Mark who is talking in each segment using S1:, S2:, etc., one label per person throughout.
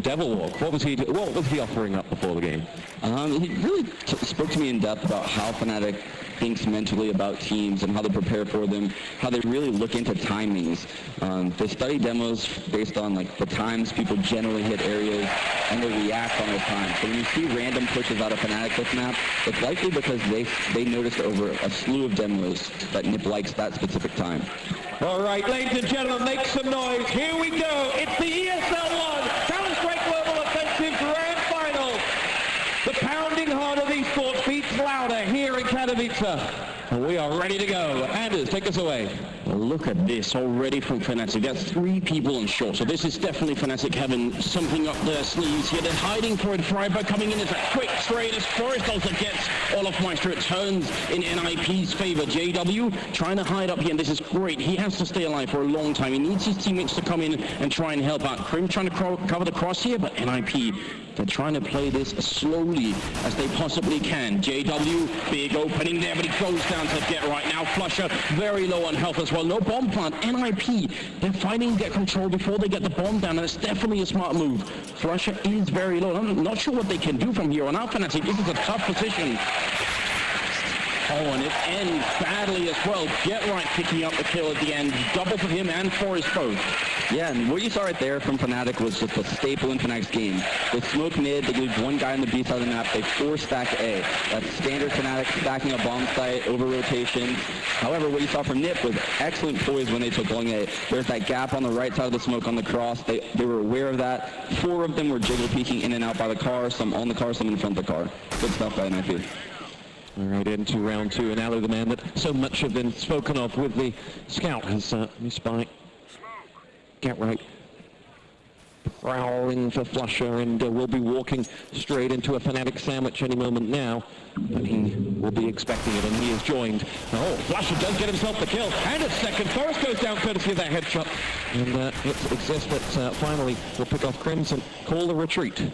S1: Devil Walk. What was he offering up before the game?
S2: He really spoke to me in depth about how Fnatic thinks mentally about teams and how they prepare for them, how they really look into timings. They study demos based on like the times people generally hit areas, and they react on those times. So when you see random pushes out of Fnatic this map, it's likely because they noticed over a slew of demos that Nip likes that specific time.
S1: All right, ladies and gentlemen, make some noise. Here we go. It's the ESL 1 Counter-Strike Global Offensive Grand Final. The pounding heart of esports beats louder here in Katawice. And we are ready to go. Anders, take us away.
S3: Well, look at this already from Fnatic. That's 3 people on short. So this is definitely Fnatic having something up their sleeves here. They're hiding for it. Freiburg coming in as a quick trade as Forest also gets Olofmeister. It turns in NIP's favor. JW trying to hide up here, and this is great. He has to stay alive for a long time. He needs his teammates to come in and try and help out. Krim trying to cover the cross here, but NIP, they're trying to play this as slowly as they possibly can. JW, big opening there, but he goes down to get right now. Flusher, very low on health as well. No bomb plant. NIP, they're fighting to get control before they get the bomb down, and it's definitely a smart move. Flusher is very low. I'm not sure what they can do from here on out. Fnatic, this is a tough position. Oh, and it ends badly as well. Get right picking up the kill at the end. Double for him and Forest both.
S2: Yeah, and what you saw right there from Fnatic was just a staple in Fnatic's game. They smoke mid, they leave one guy on the B side of the map, they 4-stack A. That's standard Fnatic stacking a bomb site, over rotation. However, what you saw from Nip was excellent poise when they took long A. There's that gap on the right side of the smoke on the cross. They were aware of that. 4 of them were jiggle peeking in and out by the car, some on the car, some in front of the car. Good stuff by NIP.
S1: All right, into round 2, and Ali, the man that so much have been spoken of with the scout, has missed by Get Right. Prowling for Flusher, and will be walking straight into a Fnatic sandwich any moment now, but he will be expecting it, and he is joined. Oh, Flusher does get himself the kill, and a second. Forest goes down courtesy of that headshot, and it exists that finally will pick off Crimson, call the retreat.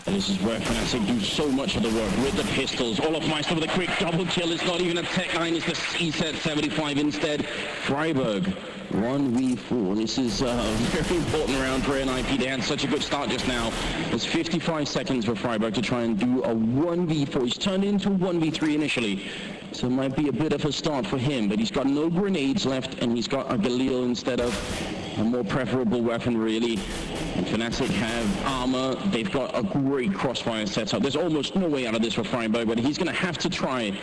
S3: And this is where Fnatic do so much of the work with the pistols. Olofmeister with a quick double kill. It's not even a Tech 9, it's the C-set 75 instead. Freiburg, 1v4. This is a very important round for NIP. They had such a good start just now. There's 55 seconds for Freiburg to try and do a 1v4. He's turned into 1v3 initially, so it might be a bit of a start for him, but he's got no grenades left, and he's got a Galil instead of a more preferable weapon, really. And Fnatic have armor. They've got a great crossfire setup. There's almost no way out of this for Freiburg, but he's going to have to try.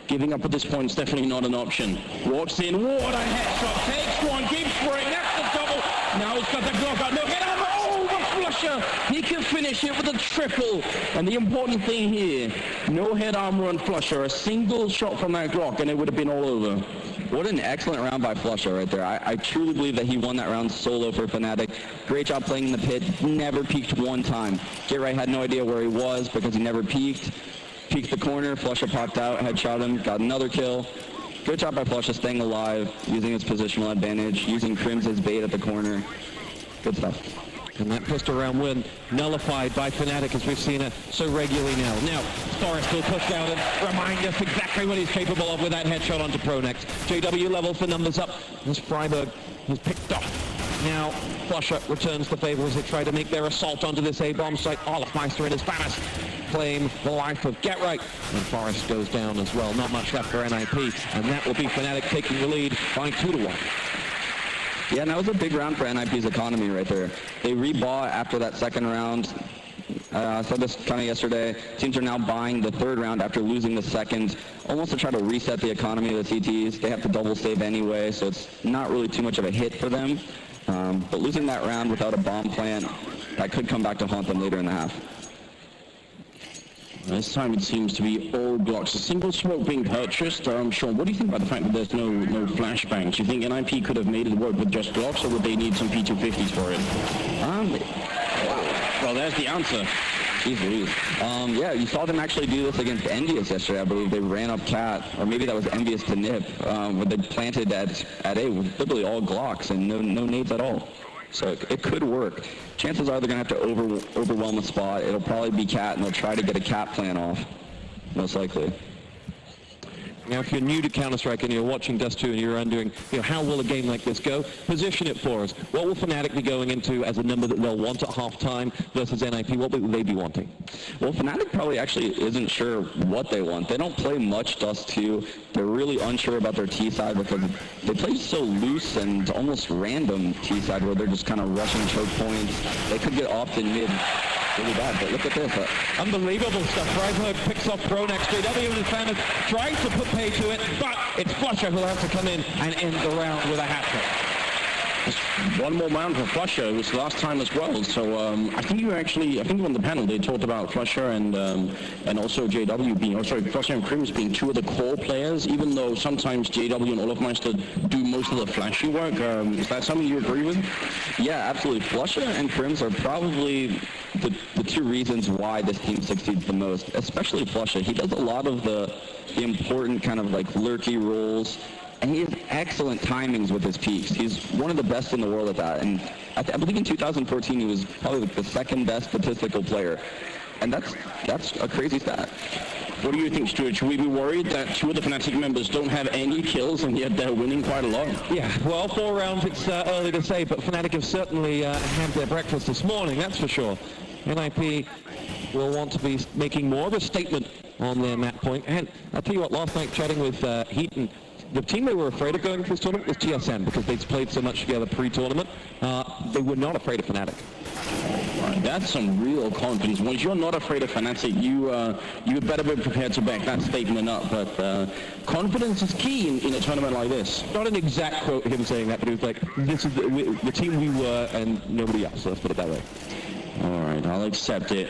S3: Giving up at this point is definitely not an option. Walks in, what a headshot, takes one, keeps spraying, that's the double. Now he's got the Glock out, no hit armor, oh, the Flusher. He can finish it with a triple. And the important thing here, no head armor on Flusher, a single shot from that Glock and it would have been all over.
S2: What an excellent round by Flusher right there. I truly believe that he won that round solo for Fnatic. Great job playing in the pit, never peeked one time. Get Right had no idea where he was because he never peeked. Peeked the corner, Flusher popped out, headshot him, got another kill. Good job by Flusher staying alive, using his positional advantage, using Crims as bait at the corner. Good stuff.
S1: And that pistol round win nullified by Fnatic, as we've seen it so regularly now. Now, Forrest will push out and remind us exactly what he's capable of with that headshot onto Pronex. JW levels the numbers up as Freiburg has picked up. Now, Flusher returns the favor as they try to make their assault onto this A-bomb site. Olofmeister and his Pyjamas claim the life of Get Right. And Forrest goes down as well. Not much left for NIP, and that will be Fnatic taking the lead by 2-1.
S2: Yeah, and that was a big round for NIP's economy right there. They rebought after that second round. I said this kind of yesterday. Teams are now buying the third round after losing the second, almost to try to reset the economy of the CTs. They have to double save anyway, so it's not really too much of a hit for them. But losing that round without a bomb plant, that could come back to haunt them later in the half.
S3: This time it seems to be all Glocks. A single smoke being purchased. Sean, what do you think about the fact that there's no flashbangs? Do you think NIP could have made it work with just Glocks, or would they need some P250s for it? Well, there's the answer.
S2: Jeez. Yeah, you saw them actually do this against Envious yesterday. I believe they ran up Cat, or maybe that was Envious to Nip, where they planted at A with literally all Glocks and no nades at all. So it could work. Chances are they're going to have to overwhelm a spot. It'll probably be Cat, and they'll try to get a Cat plan off, most likely.
S1: Now, if you're new to Counter-Strike and you're watching Dust 2 and you're wondering, how will a game like this go? Position it for us. What will Fnatic be going into as a number that they'll want at halftime versus NIP? What will they be wanting?
S2: Well, Fnatic probably actually isn't sure what they want. They don't play much Dust 2. They're really unsure about their T side because they play so loose and almost random T side where they're just kind of rushing choke points. They could get off in mid really bad, but look at this.
S1: Unbelievable stuff. Freiburg picks off Pronex. JW and his fans trying to put pay to it, but it's Flusher who'll have to come in and end the round with a hat trick.
S3: Just one more round for Flusher. It was last time as well. So I think on the panel they talked about Flusher and also JW being, Flusher and Crims being two of the core players, even though sometimes JW and Olofmeister do most of the flashy work. Is that something you agree with?
S2: Yeah, absolutely. Flusher and Crims are probably the two reasons why this team succeeds the most, especially Flusher. He does a lot of the important kind of like lurky roles, and he has excellent timings with his peaks. He's one of the best in the world at that, and I believe in 2014 he was probably like the second best statistical player, and that's a crazy stat.
S3: What do you think, Stuart? Should we be worried that two of the Fnatic members don't have any kills and yet they're winning quite a lot?
S1: Yeah, well, 4 rounds, it's early to say, but Fnatic have certainly had their breakfast this morning, that's for sure. NIP will want to be making more of a statement on their map point. And I'll tell you what, last night chatting with Heat, and the team they were afraid of going for this tournament was TSM because they'd played so much together pre-tournament. They were not afraid of Fnatic.
S3: Right, that's some real confidence. Once you're not afraid of Fnatic, you better be prepared to back that statement up. But confidence is key in a tournament like this.
S1: Not an exact quote him saying that, but he was like, this is the team we were and nobody else, so let's put it that way.
S3: All right, I'll accept it.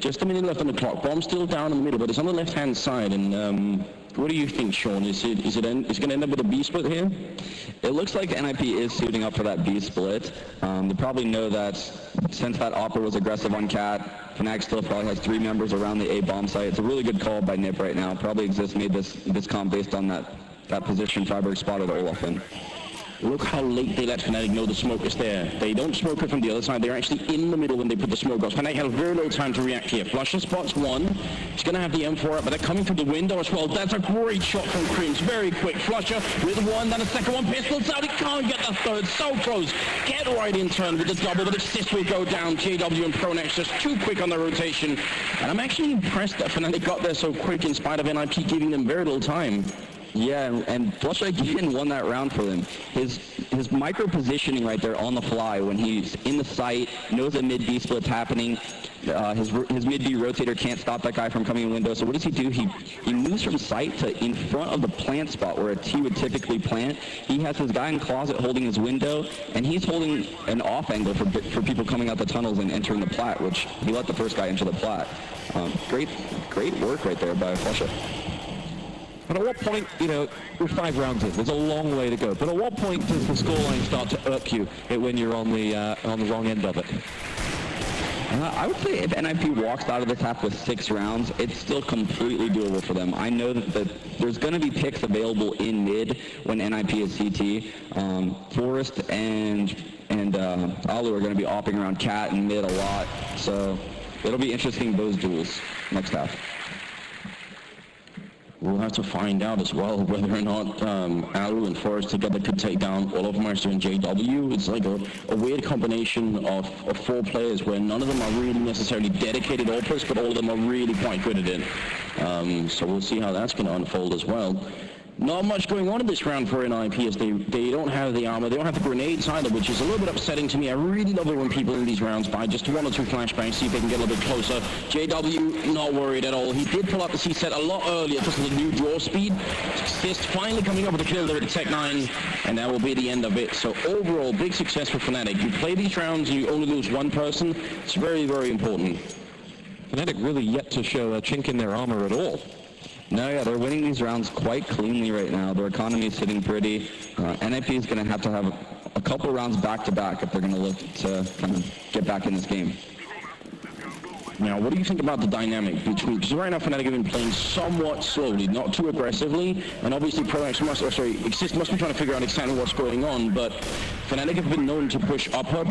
S3: Just a minute left on the clock. Bomb's still down in the middle, but it's on the left-hand side. And what do you think, Sean? Is it going to end up with a B split here?
S2: It looks like NIP is suiting up for that B split. They probably know that since that Opera was aggressive on Cat, Fnatic still probably has 3 members around the A bomb site. It's a really good call by Nip right now. Probably Exist made this comp based on that position Freiburg spotted Olaf in.
S3: Look how late they let Fnatic know the smoke is there. They don't smoke it from the other side. They're actually in the middle when they put the smoke out. Fnatic had a very little time to react here. Flusher spots one. He's going to have the M4 up, but they're coming through the window as well. That's a great shot from Crims. Very quick. Flusher with one, then a second one. Pistols out. He can't get the third. So close. Get right in turn with the double, but assist will go down. JW and Pronex just too quick on the rotation. And I'm actually impressed that Fnatic got there so quick in spite of NIP giving them very little time.
S2: Yeah, and Flusher again won that round for them. His micro positioning right there on the fly when he's in the site, knows that mid B split's happening. His mid B rotator can't stop that guy from coming in window. So what does he do? He moves from site to in front of the plant spot where a T would typically plant. He has his guy in closet holding his window, and he's holding an off angle for people coming out the tunnels and entering the plat, which he let the first guy enter the plat. Great work right there by Flusher.
S1: And at what point, we're 5 rounds in, there's a long way to go, but at what point does the scoreline start to irk you when you're on the wrong end of it?
S2: I would say if NIP walks out of this half with 6 rounds, it's still completely doable for them. I know that there's going to be picks available in mid when NIP is CT. Forrest and Alu are going to be opping around Cat and mid a lot, so it'll be interesting, those duels next half.
S3: We'll have to find out as well whether or not Alu and Forrest together could take down Olofmeister and JW. It's like a weird combination of 4 players where none of them are really necessarily dedicated AWPers, but all of them are really quite good at it. So we'll see how that's going to unfold as well. Not much going on in this round for NIP as they don't have the armor, they don't have the grenades either, which is a little bit upsetting to me. I really love it when people in these rounds buy just 1 or 2 flashbangs, see if they can get a little bit closer. JW, not worried at all. He did pull up the C-set a lot earlier because of the new draw speed. Assist finally coming up with a kill there at the Tech 9, and that will be the end of it. So overall, big success for Fnatic. You play these rounds and you only lose 1 person. It's very, very important.
S1: Fnatic really yet to show a chink in their armor at all.
S2: No, yeah, they're winning these rounds quite cleanly right now. Their economy is sitting pretty. NIP is going to have a couple rounds back-to-back if they're going to look to kind of get back in this game.
S3: Now, what do you think about the dynamic between, because right now Fnatic have been playing somewhat slowly, not too aggressively, and obviously Exist must be trying to figure out exactly what's going on, but Fnatic have been known to push upper,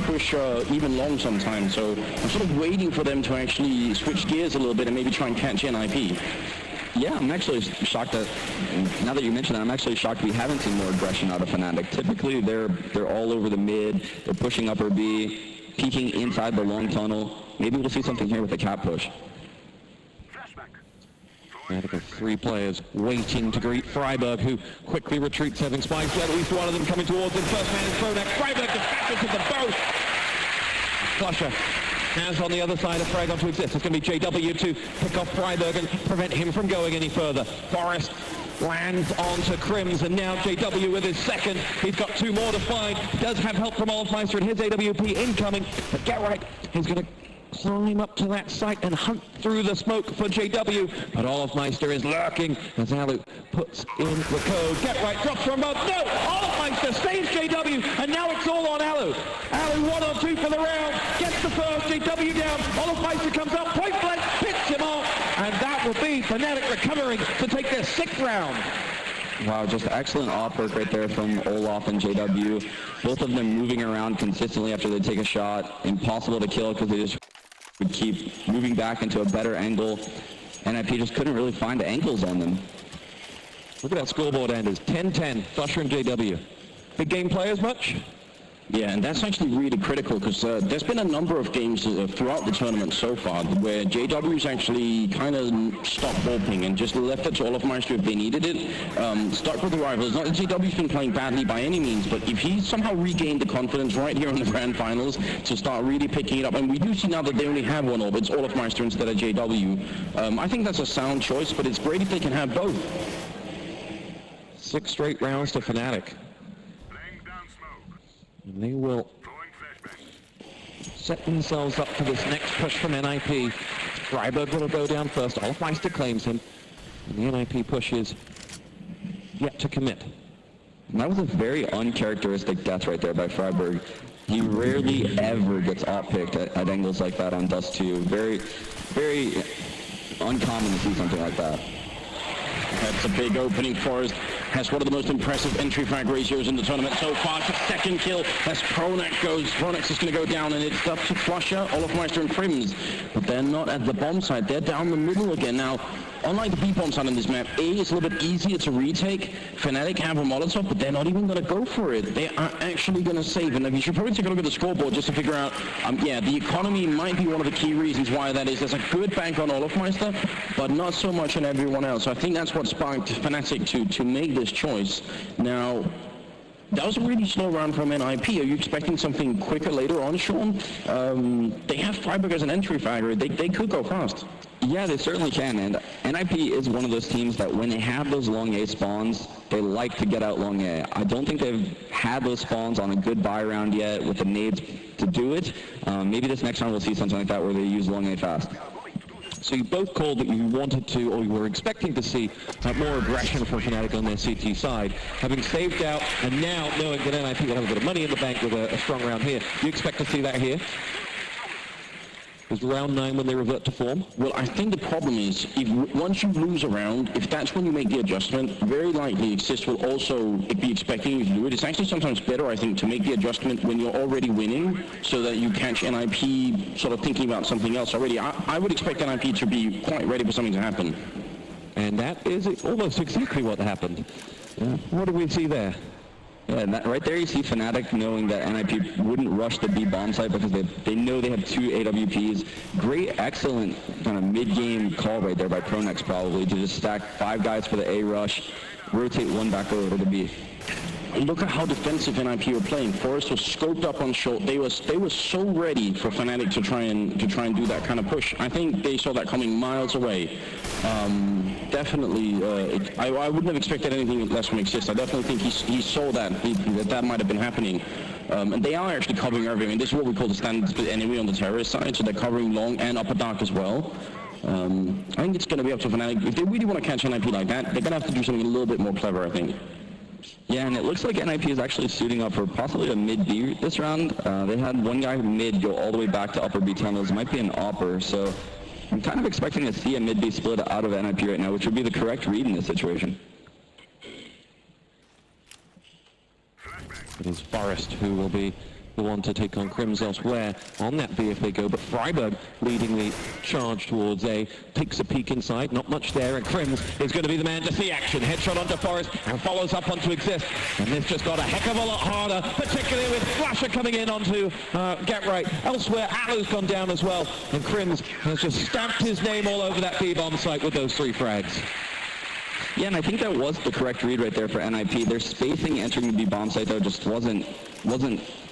S3: even long sometimes, so I'm sort of waiting for them to actually switch gears a little bit and maybe try and catch NIP.
S2: Yeah, I'm actually shocked that, now that you mention that, I'm actually shocked we haven't seen more aggression out of Fnatic. Typically, they're all over the mid, they're pushing upper B, peeking inside the long tunnel. Maybe we'll see something here with the cap push.
S1: Fnatic have 3 players waiting to greet Freiburg, who quickly retreats, having spikes. At least one of them coming towards him. First man is Fnatic. Freiburg dispatches with the both. Flusher has on the other side of Frag on to exist. It's going to be JW to pick off Freiburg and prevent him from going any further. Forest lands onto Crims, and now JW with his second. He's got 2 more to find. Does have help from Olafmeister and his AWP incoming. But get right, he's going to climb up to that site and hunt through the smoke for JW. But Olafmeister is lurking as Alu puts in the code. Get right, drops from both. No! Olafmeister saves JW, and now it's all on Alu. Alu 1 on 2 for the round. Gets the first, JW down. Olafmeister comes up, point blank, picks him off. And that will be Fnatic recovering to take their 6th round.
S2: Wow, just excellent off work right there from Olaf and JW. Both of them moving around consistently after they take a shot. Impossible to kill because they just would keep moving back into a better angle. NIP just couldn't really find angles on them.
S1: Look at that scoreboard, Anders. 10-10, Flusher and JW. Big game players much?
S3: Yeah, and that's actually really critical because there's been a number of games throughout the tournament so far where JW's actually kind of stopped hoping and just left it to Olafmeister if they needed it. Stuck with the rivals. Not that JW's been playing badly by any means, but if he somehow regained the confidence right here in the grand finals to start really picking it up, and we do see now that they only have one orb, it's Olafmeister instead of JW. I think that's a sound choice, but it's great if they can have both.
S1: 6 straight rounds to Fnatic. And they will set themselves up for this next push from NIP. Freiburg will go down first. Olafmeister claims him. And the NIP push is yet to commit.
S2: And that was a very uncharacteristic death right there by Freiburg. He rarely ever gets op-picked at angles like that on Dust 2. Very, very uncommon to see something like that.
S3: That's a big opening for us. Has one of the most impressive entry frag ratios in the tournament so far. It's a 2nd kill as Pronex goes. Pronex is going to go down, and it's up to Flusher, Olafmeister, and Crims. But they're not at the bomb site. They're down the middle again. Now, unlike the B bomb site on this map, A is a little bit easier to retake. Fnatic have a Molotov, but they're not even going to go for it. They are actually going to save. And you should probably take a look at the scoreboard just to figure out, yeah, the economy might be one of the key reasons why that is. There's a good bank on Olafmeister, but not so much on everyone else. So I think that's what sparked Fnatic to make this choice. Now, that was a really slow round from NIP. Are you expecting something quicker later on, Sean? They have Freiburg as an entry fragger. They could go fast.
S2: Yeah, they certainly can, and NIP is one of those teams that when they have those long A spawns, they like to get out long A. I don't think they've had those spawns on a good buy round yet with the nades to do it. Maybe this next round we'll see something like that where they use long A fast.
S1: So you both called that you wanted to, or you were expecting to see more aggression from Fnatic on their CT side. Having saved out, and now knowing that NIP will have a bit of money in the bank with a strong round here, you expect to see that here? Is round 9 when they revert to form?
S3: Well, I think the problem is, once you lose a round, if that's when you make the adjustment, very likely Exist will also be expecting you to do it. It's actually sometimes better, I think, to make the adjustment when you're already winning, so that you catch NIP sort of thinking about something else already. I would expect NIP to be quite ready for something to happen.
S1: And that is almost exactly what happened. What did we see there?
S2: Yeah, and that, right there you see Fnatic knowing that NIP wouldn't rush the B bomb site because they know they have 2 AWPs. Great, excellent kind of mid-game call right there by Pronex probably to just stack 5 guys for the A rush, rotate 1 back over to B.
S3: Look at how defensive NIP were playing. Forest was scoped up on short. They were so ready for Fnatic to try and do that kind of push. I think they saw that coming miles away. Definitely, I wouldn't have expected anything less from Exist. I definitely think he saw that might have been happening. And they are actually covering everything. I mean, this is what we call the standard split enemy on the terrorist side, so they're covering long and upper dark as well. I think it's going to be up to Fnatic. If they really want to catch NIP like that, they're going to have to do something a little bit more clever, I think.
S2: Yeah, and it looks like NIP is actually suiting up for possibly a mid-B this round. They had one guy mid go all the way back to upper B tunnels. Might be an opper, so I'm kind of expecting to see a mid-B split out of NIP right now, which would be the correct read in this situation.
S1: It is Forest who will be the one to take on Crims elsewhere on that B if they go, but Freiburg leading the charge towards A, takes a peek inside, not much there, and Crims is going to be the man to see action. Headshot onto Forest and follows up onto Exist, and this just got a heck of a lot harder, particularly with Flasher coming in onto Get Right. Elsewhere, Alu's gone down as well, and Crims has just stamped his name all over that B-bomb site with those 3 frags.
S2: Yeah, and I think that was the correct read right there for NIP. Their spacing entering the B-bomb site, though, just wasn't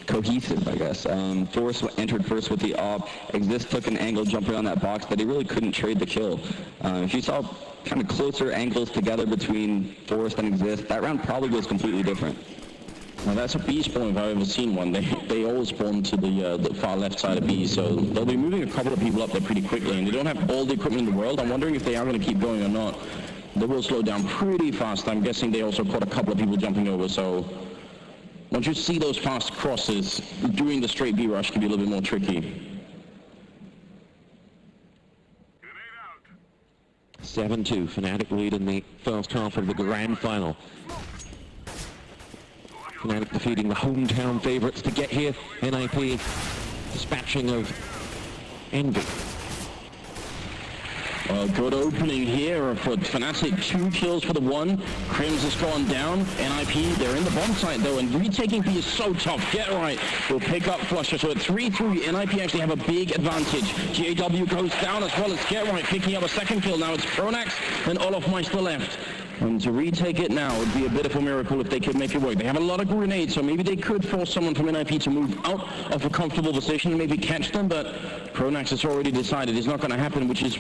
S2: cohesive, I guess. Forrest entered first with the op. Exist took an angle jumping on that box, but he really couldn't trade the kill. If you saw kind of closer angles together between Forrest and Exist, that round probably was completely different.
S3: Now that's a B spawn if I've ever seen one. They all spawn to the far left side of B, so they'll be moving a couple of people up there pretty quickly, and they don't have all the equipment in the world. I'm wondering if they are going to keep going or not. They will slow down pretty fast. I'm guessing they also caught a couple of people jumping over, so once you see those fast crosses, doing the straight B rush can be a little bit more tricky.
S1: 7-2, Fnatic lead in the first half of the grand final. Fnatic defeating the hometown favorites to get here. NIP dispatching of Envy.
S3: Good opening here for Fnatic. 2 kills for the 1. Crims has gone down. NIP, they're in the bomb site though, and retaking B is so tough. Get Right will pick up Flusher. So at 3-3, NIP actually have a big advantage. JW goes down as well as Get Right, picking up a 2nd kill. Now it's Pronax and Olofmeister left. And to retake it now would be a bit of a miracle if they could make it work. They have a lot of grenades, so maybe they could force someone from NIP to move out of a comfortable position and maybe catch them, but Pronax has already decided it's not going to happen, which is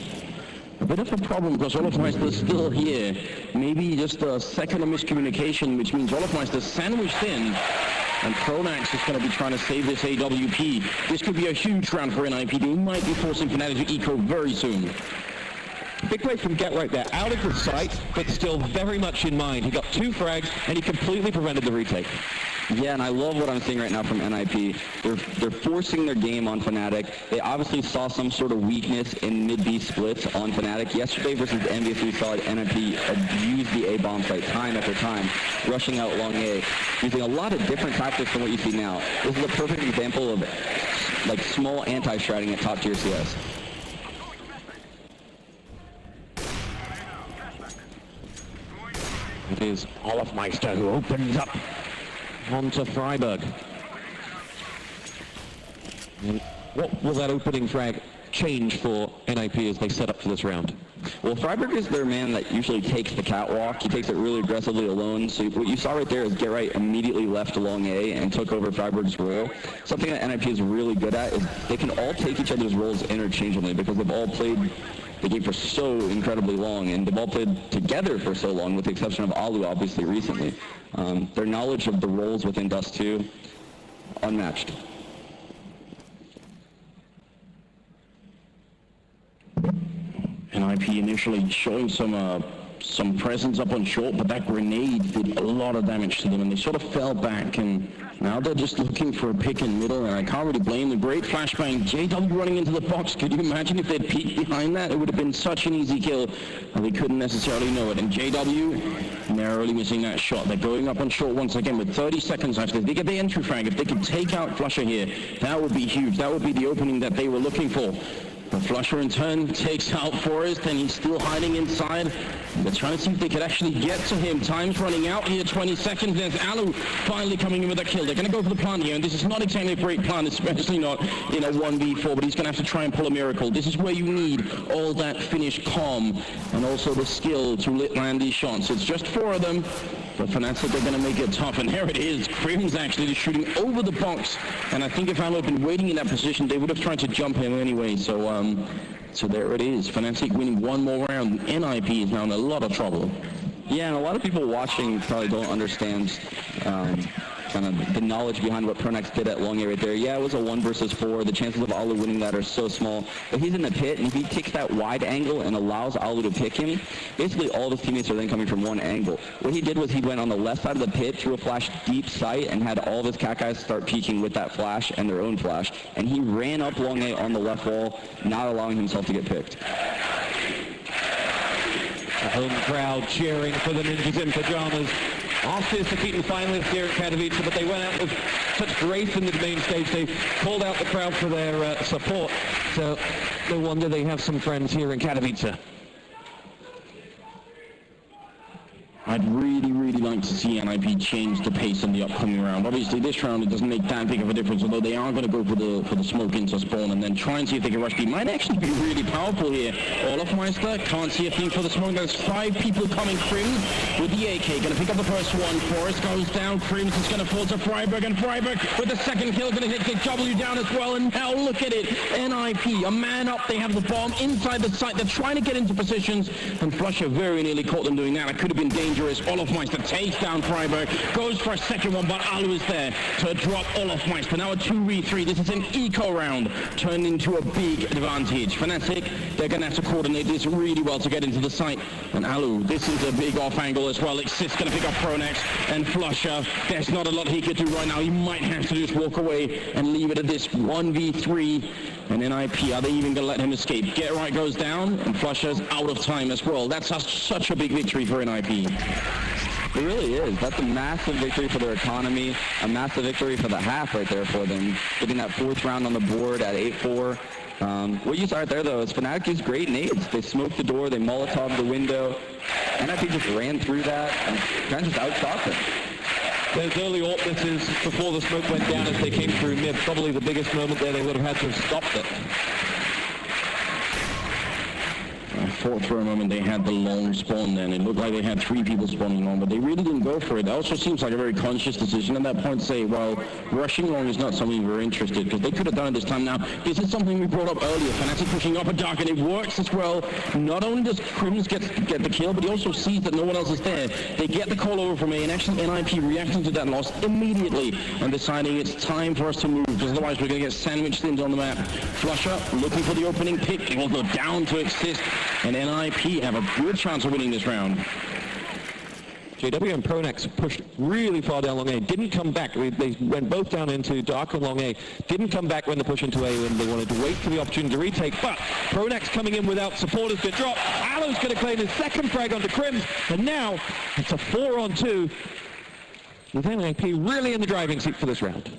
S3: a bit of a problem because Olofmeister is still here. Maybe just a second of miscommunication, which means Olofmeister sandwiched in, and Pronax is going to be trying to save this AWP. This could be a huge round for NIP. They might be forcing Fnatic to eco very soon.
S1: Big play from Get Right there, out of the sight, but still very much in mind. He got 2 frags, and he completely prevented the retake.
S2: Yeah, and I love what I'm seeing right now from NIP. They're forcing their game on Fnatic. They obviously saw some sort of weakness in mid-B splits on Fnatic. Yesterday versus Envious, we saw NIP abuse the A-bomb site time after time, rushing out long A, using a lot of different tactics from what you see now. This is a perfect example of like small anti-stratting at top-tier CS.
S1: It is Olofmeister who opens up onto Freiburg. And what will that opening frag change for NIP as they set up for this round?
S2: Well, Freiburg is their man that usually takes the catwalk. He takes it really aggressively alone. So what you saw right there is Get Right immediately left along A and took over Freiburg's role. Something that NIP is really good at is they can all take each other's roles interchangeably because they've all played the game for so incredibly long, and they've all played together for so long, with the exception of Alu, obviously, recently. Their knowledge of the roles within Dust 2, unmatched.
S3: NIP initially showing some presence up on short, but that grenade did a lot of damage to them, and they sort of fell back, and now they're just looking for a pick in middle, and I can't really blame them. Great flashbang. JW running into the box. Could you imagine if they'd peeked behind that? It would have been such an easy kill, and they couldn't necessarily know it. And JW narrowly missing that shot. They're going up on short once again with 30 seconds left. If they get the entry frag, if they could take out Flusher here, that would be huge. That would be the opening that they were looking for. The Flusher in turn takes out Forrest, and he's still hiding inside. They're trying to see if they could actually get to him. Time's running out here, 20 seconds. There's Alu finally coming in with a kill. They're going to go for the plant here, and this is not exactly a great plan, especially not in a 1v4, but he's going to have to try and pull a miracle. This is where you need all that Finnish calm and also the skill to land these shots. It's just 4 of them, but Fnatic, they're going to make it tough, and there it is. Crims actually just shooting over the box, and I think if Alu had been waiting in that position, they would have tried to jump him anyway, so there it is. Fnatic winning one more round. NIP is now in a lot of trouble.
S2: Yeah, and a lot of people watching probably don't understand kind of the knowledge behind what Pronax did at long A right there. Yeah, it was a 1 versus 4. The chances of Alu winning that are so small. But he's in the pit, and if he takes that wide angle and allows Alu to pick him, basically all of his teammates are then coming from one angle. What he did was he went on the left side of the pit, threw a flash deep sight, and had all of his cat guys start peeking with that flash and their own flash. And he ran up long A on the left wall, not allowing himself to get picked.
S1: The home crowd cheering for the Ninjas in Pyjamas. Off to defeating finalists here at Katawice, but they went out with such grace in the main stage. They called out the crowd for their support. So no wonder they have some friends here in Katawice.
S3: I'd really like to see NIP change the pace in the upcoming round. Obviously, this round, it doesn't make that big of a difference, although they are going to go for the smoke into spawn and then try and see if they can rush B. Might actually be really powerful here. Olafmeister can't see a thing for the smoke. There's 5 people coming. Crims with the AK, going to pick up the first one. Forrest goes down. Crims is going to fall to Freiburg, and Freiburg with the second kill, going to hit W down as well. And now look at it. NIP, a man up. They have the bomb inside the site. They're trying to get into positions, and Flusher very nearly caught them doing that. It could have been dangerous. Olafmeister takes down Freiburg, goes for a second one, but Alu is there to drop Olafmeister. Now a 2v3. This is an eco round turned into a big advantage. Fnatic, they're going to have to coordinate this really well to get into the site. And Alu, this is a big off angle as well. Exist going to pick up Pronex, and Flusher, there's not a lot he could do right now. He might have to just walk away and leave it at this 1v3. And NIP, are they even going to let him escape? Get Right goes down, and Flusher's out of time as well. That's such a big victory for NIP.
S2: It really is. That's a massive victory for their economy, a massive victory for the half right there for them. Getting that 4th round on the board at 8-4. What you saw right there, though, is Fnatic used great nades. They smoked the door, they Molotov the window. NIP just ran through that and kind of just outshot them.
S1: Those early AWP misses before the smoke went down as they came through mid, probably the biggest moment there. They would have had to have stopped it.
S3: Fourth row moment, they had the long spawn then. It looked like they had 3 people spawning long, but they really didn't go for it. It also seems like a very conscious decision at that point to say, well, rushing long is not something we're interested, because they could have done it this time. Now, this is something we brought up earlier. Fnatic pushing up a dark, and it works as well. Not only does Crims get the kill, but he also sees that no one else is there. They get the call over from A, and actually NIP reacting to that loss immediately and deciding it's time for us to move, because otherwise we're going to get sandwiched into on the map. Flusher looking for the opening pick. It will go down to Exist, and NIP have a good chance of winning this round.
S1: JW and Pronex pushed really far down long A, didn't come back. They went both down into dark and long A, didn't come back when the push into A when they wanted to wait for the opportunity to retake, but Pronex coming in without support has been dropped. Alu's going to claim his second frag onto Crims, and now it's a 4-on-2 with NIP really in the driving seat for this round.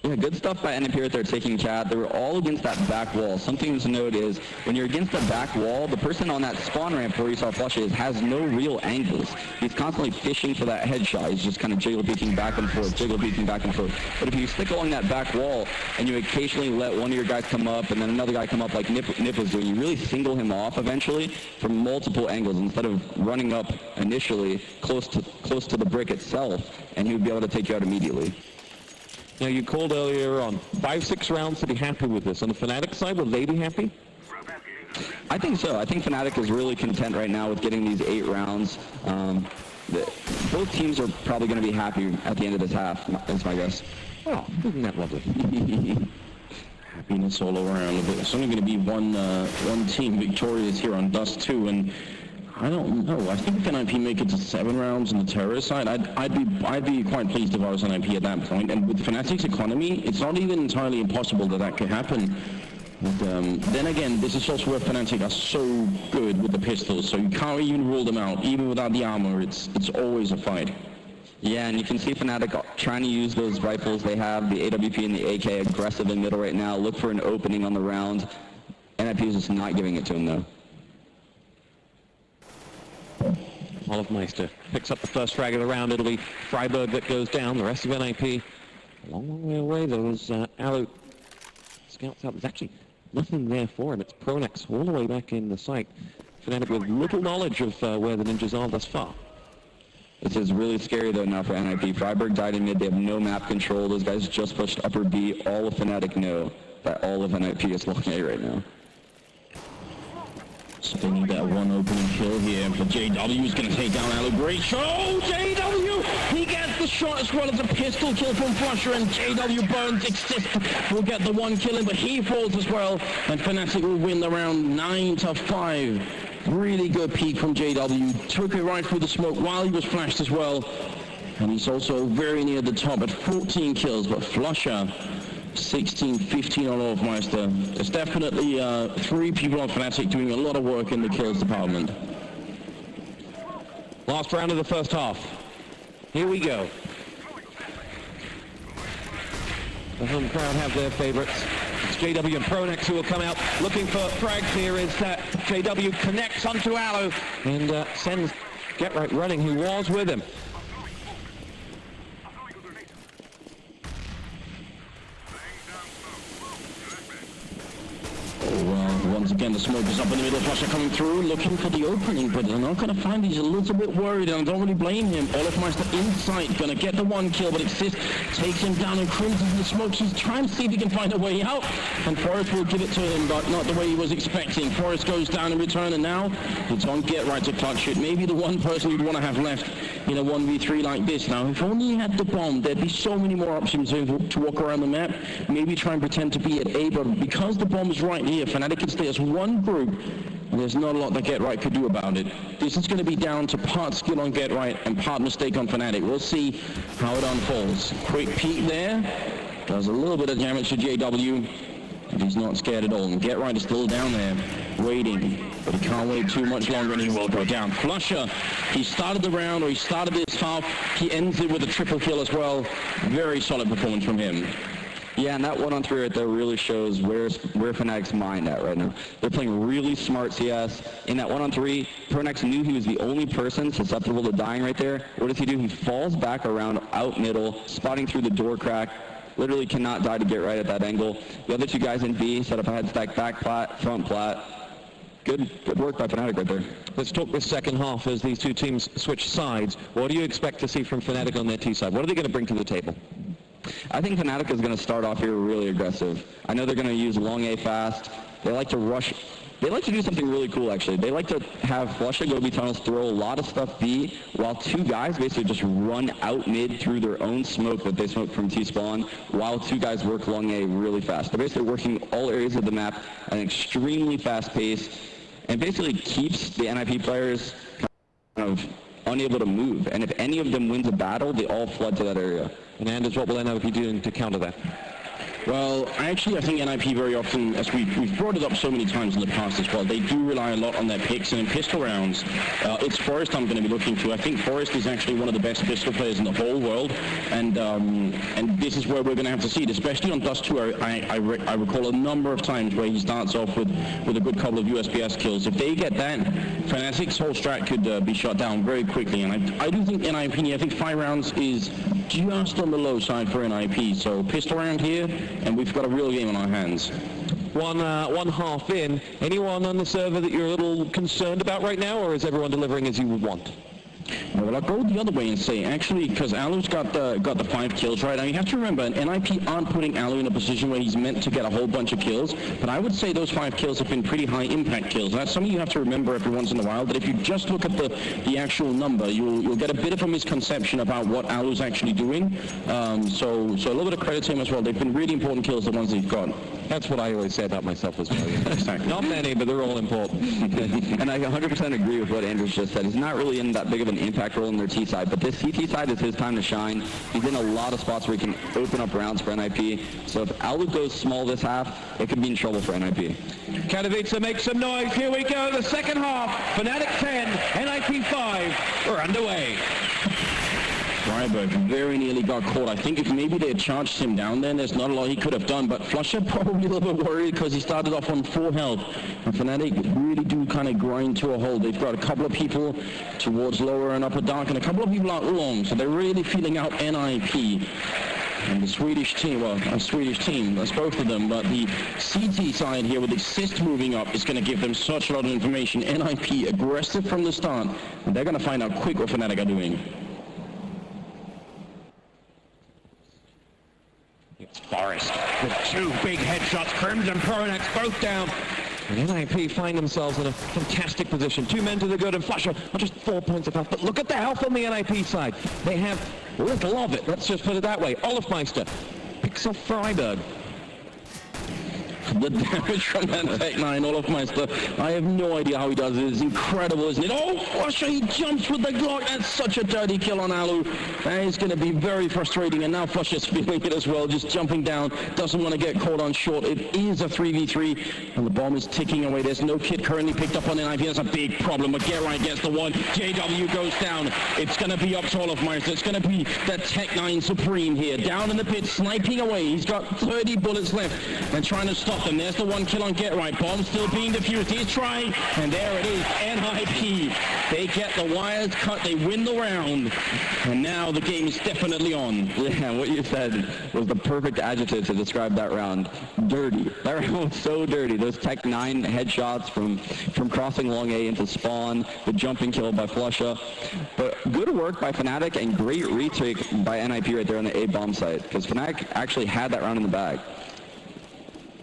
S2: Yeah, good stuff by NIP right there taking chat. They were all against that back wall. Something to note is when you're against the back wall, the person on that spawn ramp where you saw Flushes has no real angles. He's constantly fishing for that headshot. He's just kind of jiggle beating back and forth, jiggle beating back and forth. But if you stick along that back wall and you occasionally let one of your guys come up and then another guy come up like Nip was doing, you really single him off eventually from multiple angles instead of running up initially close to the brick itself, and he would be able to take you out immediately.
S1: Now, you called earlier on 5-6 rounds to be happy with this. On the Fnatic side, will they be happy?
S2: I think so. I think Fnatic is really content right now with getting these 8 rounds. Both teams are probably going to be happy at the end of this half, is my guess.
S1: Oh, isn't that lovely?
S3: Happiness all around. But it's only going to be one team victorious here on Dust 2, and I don't know. I think if NIP make it to 7 rounds on the terrorist side, I'd be quite pleased if I was NIP at that point. And with Fnatic's economy, it's not even entirely impossible that could happen. But then again, this is also where Fnatic are so good with the pistols, so you can't even rule them out. Even without the armor, it's always a fight.
S2: Yeah, and you can see Fnatic trying to use those rifles they have, the AWP and the AK, aggressive in middle right now. Look for an opening on the round. NIP is just not giving it to him, though.
S1: Olafmeister picks up the first frag of the round. It'll be Freiburg that goes down. The rest of NIP a long way away. Those Alu scouts out. There's actually nothing there for him. It's Pronex all the way back in the site. Fnatic with little knowledge of where the ninjas are thus far.
S2: This is really scary, though, now for NIP. Freiburg died in mid. They have no map control. Those guys just pushed upper B. All of Fnatic know that all of NIP is looking A right now.
S3: So they need that one opening kill here, but JW is going to take down Alu. Great shot. Oh, JW! He gets the shot as well as a pistol kill from Flusher, and JW burns. Exist will get the one kill in, but he falls as well, and Fnatic will win the round 9-5. Really good peek from JW. Took it right through the smoke while he was flashed as well, and he's also very near the top at 14 kills, but Flusher 16-15 on Olafmeister. There's definitely 3 people on Fnatic doing a lot of work in the kills department.
S1: Last round of the first half. Here we go. The home crowd have their favorites. It's JW and Pronex who will come out looking for frags here as JW connects onto Alu and sends Get Right running, who was with him.
S3: Once again, the smoke is up in the middle. Flusher coming through, looking for the opening, but they're not going to find. He's a little bit worried, and I don't really blame him. Olofmeister inside, going to get the one kill, but Exist takes him down and crimsons the smoke. He's trying to see if he can find a way out, and Forrest will give it to him, but not the way he was expecting. Forrest goes down in return, and now it's on Get Right to clutch it. Maybe the one person you'd want to have left in a 1v3 like this. Now, if only he had the bomb, there'd be so many more options to walk around the map. Maybe try and pretend to be at A, but because the bomb is right here, Fnatic can stay as one group, and there's not a lot that Get Right could do about it. This is going to be down to part skill on Get Right and part mistake on Fnatic. We'll see how it unfolds. Quick peek there. Does a little bit of damage to JW, but he's not scared at all. And Get Right is still down there, waiting. But he can't wait too much longer, and he will go down. Flusher, he started the round, or he started this half. He ends it with a triple kill as well. Very solid performance from him.
S2: Yeah, and that 1-on-3 right there really shows where Fnatic's mind at right now. They're playing really smart CS. In that 1-on-3, Pronex knew he was the only person susceptible to dying right there. What does he do? He falls back around out middle, spotting through the door crack. Literally cannot die to Get Right at that angle. The other two guys in B set up a head stack, back plat, front plat. Good work by Fnatic right there.
S1: Let's talk this second half as these two teams switch sides. What do you expect to see from Fnatic on their T side? What are they going to bring to the table?
S2: I think Fnatic is going to start off here really aggressive. I know they're going to use long A fast. They like to rush. They like to do something really cool, actually. They like to have Flusher go B tunnels, throw a lot of stuff B, while two guys basically just run out mid through their own smoke that they smoke from T-spawn, while two guys work long A really fast. They're basically working all areas of the map at an extremely fast pace, and basically keeps the NIP players kind of unable to move. And if any of them wins a battle, they all flood to that area.
S1: And Anders, what will NIP be doing to counter that?
S3: Well, actually, I think NIP very often, as we've brought it up so many times in the past as well, they do rely a lot on their picks, and in pistol rounds, it's Forrest I'm going to be looking to. I think Forrest is actually one of the best pistol players in the whole world, and this is where we're going to have to see it, especially on Dust 2. I recall a number of times where he starts off with a good couple of USPS kills. If they get that, Fnatic's whole strat could be shut down very quickly, and I do think NIP, I think 5 rounds is just on the low side for NIP, so pistol round here, and we've got a real game on our hands.
S1: One half in. Anyone on the server that you're a little concerned about right now, or is everyone delivering as you would want?
S3: Well, I'll go the other way and say, actually, because Alu's got the 5 kills, right? Now, you have to remember, NIP aren't putting Alu in a position where he's meant to get a whole bunch of kills, but I would say those 5 kills have been pretty high impact kills. That's something you have to remember every once in a while, that if you just look at the actual number, you'll get a bit of a misconception about what Alu's actually doing. So a little bit of credit to him as well. They've been really important kills, the ones that he's got.
S1: That's what I always say about myself as well.
S3: Exactly.
S1: Not many, but they're all important.
S2: And I 100% agree with what Andrew just said. He's not really in that big of an impact role in their T side, but this CT side is his time to shine. He's in a lot of spots where he can open up rounds for NIP. So if Alu goes small this half, it could be in trouble for NIP.
S1: Katawice makes some noise. Here we go. The second half. Fnatic 10, NIP 5. We're underway.
S3: Freiburg very nearly got caught. I think if maybe they had charged him down there, there's not a lot he could have done, but Flusher probably a little bit worried because he started off on 4 health. And Fnatic really do kind of grind to a halt. They've got a couple of people towards lower and upper dark and a couple of people out long, so they're really feeling out NIP. And the Swedish team, well, a Swedish team, that's both of them, but the CT side here with Exist moving up is going to give them such a lot of information. NIP aggressive from the start, and they're going to find out quick what Fnatic are doing.
S1: It's Forrest with 2 big headshots. Crimson Pronex both down. And NIP find themselves in a fantastic position. 2 men to the good, and Flusher are just 4 points of health. But look at the health on the NIP side. They have little of it. Let's just put it that way. Olofmeister picks off Freiburg.
S3: the damage from that Tech-9 Olofmeister. I have no idea how he does it. It's incredible, isn't it? Oh, Flusher, he jumps with the Glock. That's such a dirty kill on Alu. That is going to be very frustrating, and now Flusher's feeling it as well, just jumping down, doesn't want to get caught on short. It is a 3v3, and the bomb is ticking away. There's no kit currently picked up on NIP. That's a big problem, but Geralt gets the one. JW goes down. It's going to be up to Olofmeister. It's going to be the Tech-9 Supreme here, down in the pit, sniping away. He's got 30 bullets left and trying to stop them. There's the one kill on Get Right. Bomb still being defused. He's trying, and there it is. NIP. They get the wires cut. They win the round, and now the game is definitely on.
S2: Yeah, what you said was the perfect adjective to describe that round. Dirty. That round was so dirty. Those Tech-9 headshots from crossing long A into spawn, the jumping kill by Flusha. But good work by Fnatic and great retake by NIP right there on the A bomb site, because Fnatic actually had that round in the bag.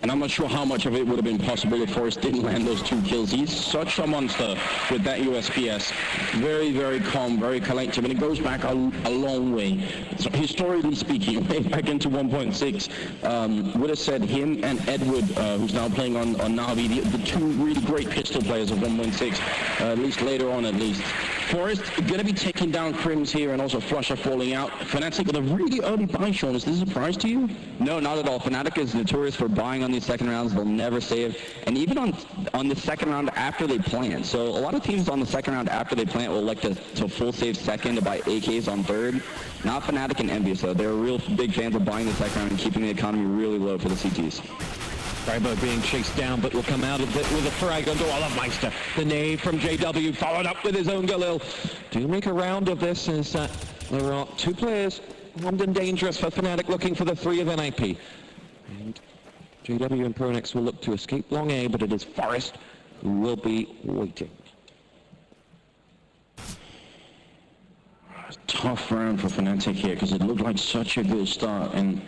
S3: And I'm not sure how much of it would have been possible if Forrest didn't land those 2 kills. He's such a monster with that USPS. Very, very calm, very collective, and it goes back a long way. So historically speaking, way back into 1.6, would have said him and Edward, who's now playing on Na'Vi, the 2 really great pistol players of 1.6, at least later on at least. Forrest going to be taking down Crims here, and also Flusher falling out. Fnatic with a really early buy, Sean. Is this a surprise to you?
S2: No, not at all. Fnatic is notorious for buying on these second rounds. They'll never save. And even on the second round after they plant. So a lot of teams on the second round after they plant will like to full save second to buy AKs on third. Not Fnatic and Envious, though. They're real big fans of buying the second round and keeping the economy really low for the CTs.
S1: Freiburg being chased down, but will come out of it with a frag onto Olofmeister. The nade from JW, followed up with his own Galil. Do make a round of this, as there are 2 players armed and dangerous for Fnatic, looking for the 3 of NIP. And JW and Pronex will look to escape long A, but it is Forrest who will be waiting.
S3: Tough round for Fnatic here, because it looked like such a good start, and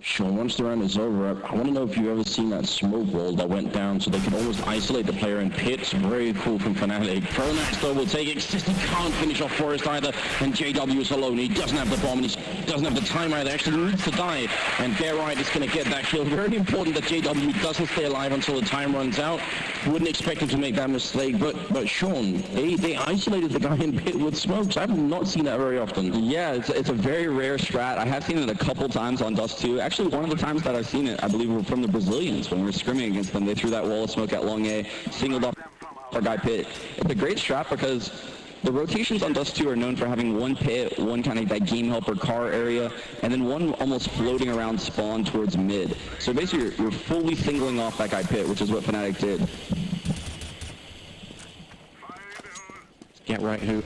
S3: Sean, once the round is over, I want to know if you've ever seen that smoke wall that went down so they could almost isolate the player in pits. Very cool from Fnatic. Pronax, though, will take it. He can't finish off Forrest either, and JW is alone. He doesn't have the bomb, and he doesn't have the time either. Actually needs to die, and Geralt is going to get that kill. Very important that JW doesn't stay alive until the time runs out. Wouldn't expect him to make that mistake, but Sean, they isolated the guy in pit with smokes. I've not seen that very often.
S2: Yeah, it's a very rare strat. I have seen it a couple times on Dust 2. Actually, one of the times that I've seen it, I believe, were from the Brazilians when we were scrimming against them. They threw that wall of smoke at long A, singled off our guy pit. It's a great strat because the rotations on Dust 2 are known for having one pit, one kind of that game helper car area, and then one almost floating around spawn towards mid. So basically, you're fully singling off that guy pit, which is what Fnatic did.
S1: Get Right, who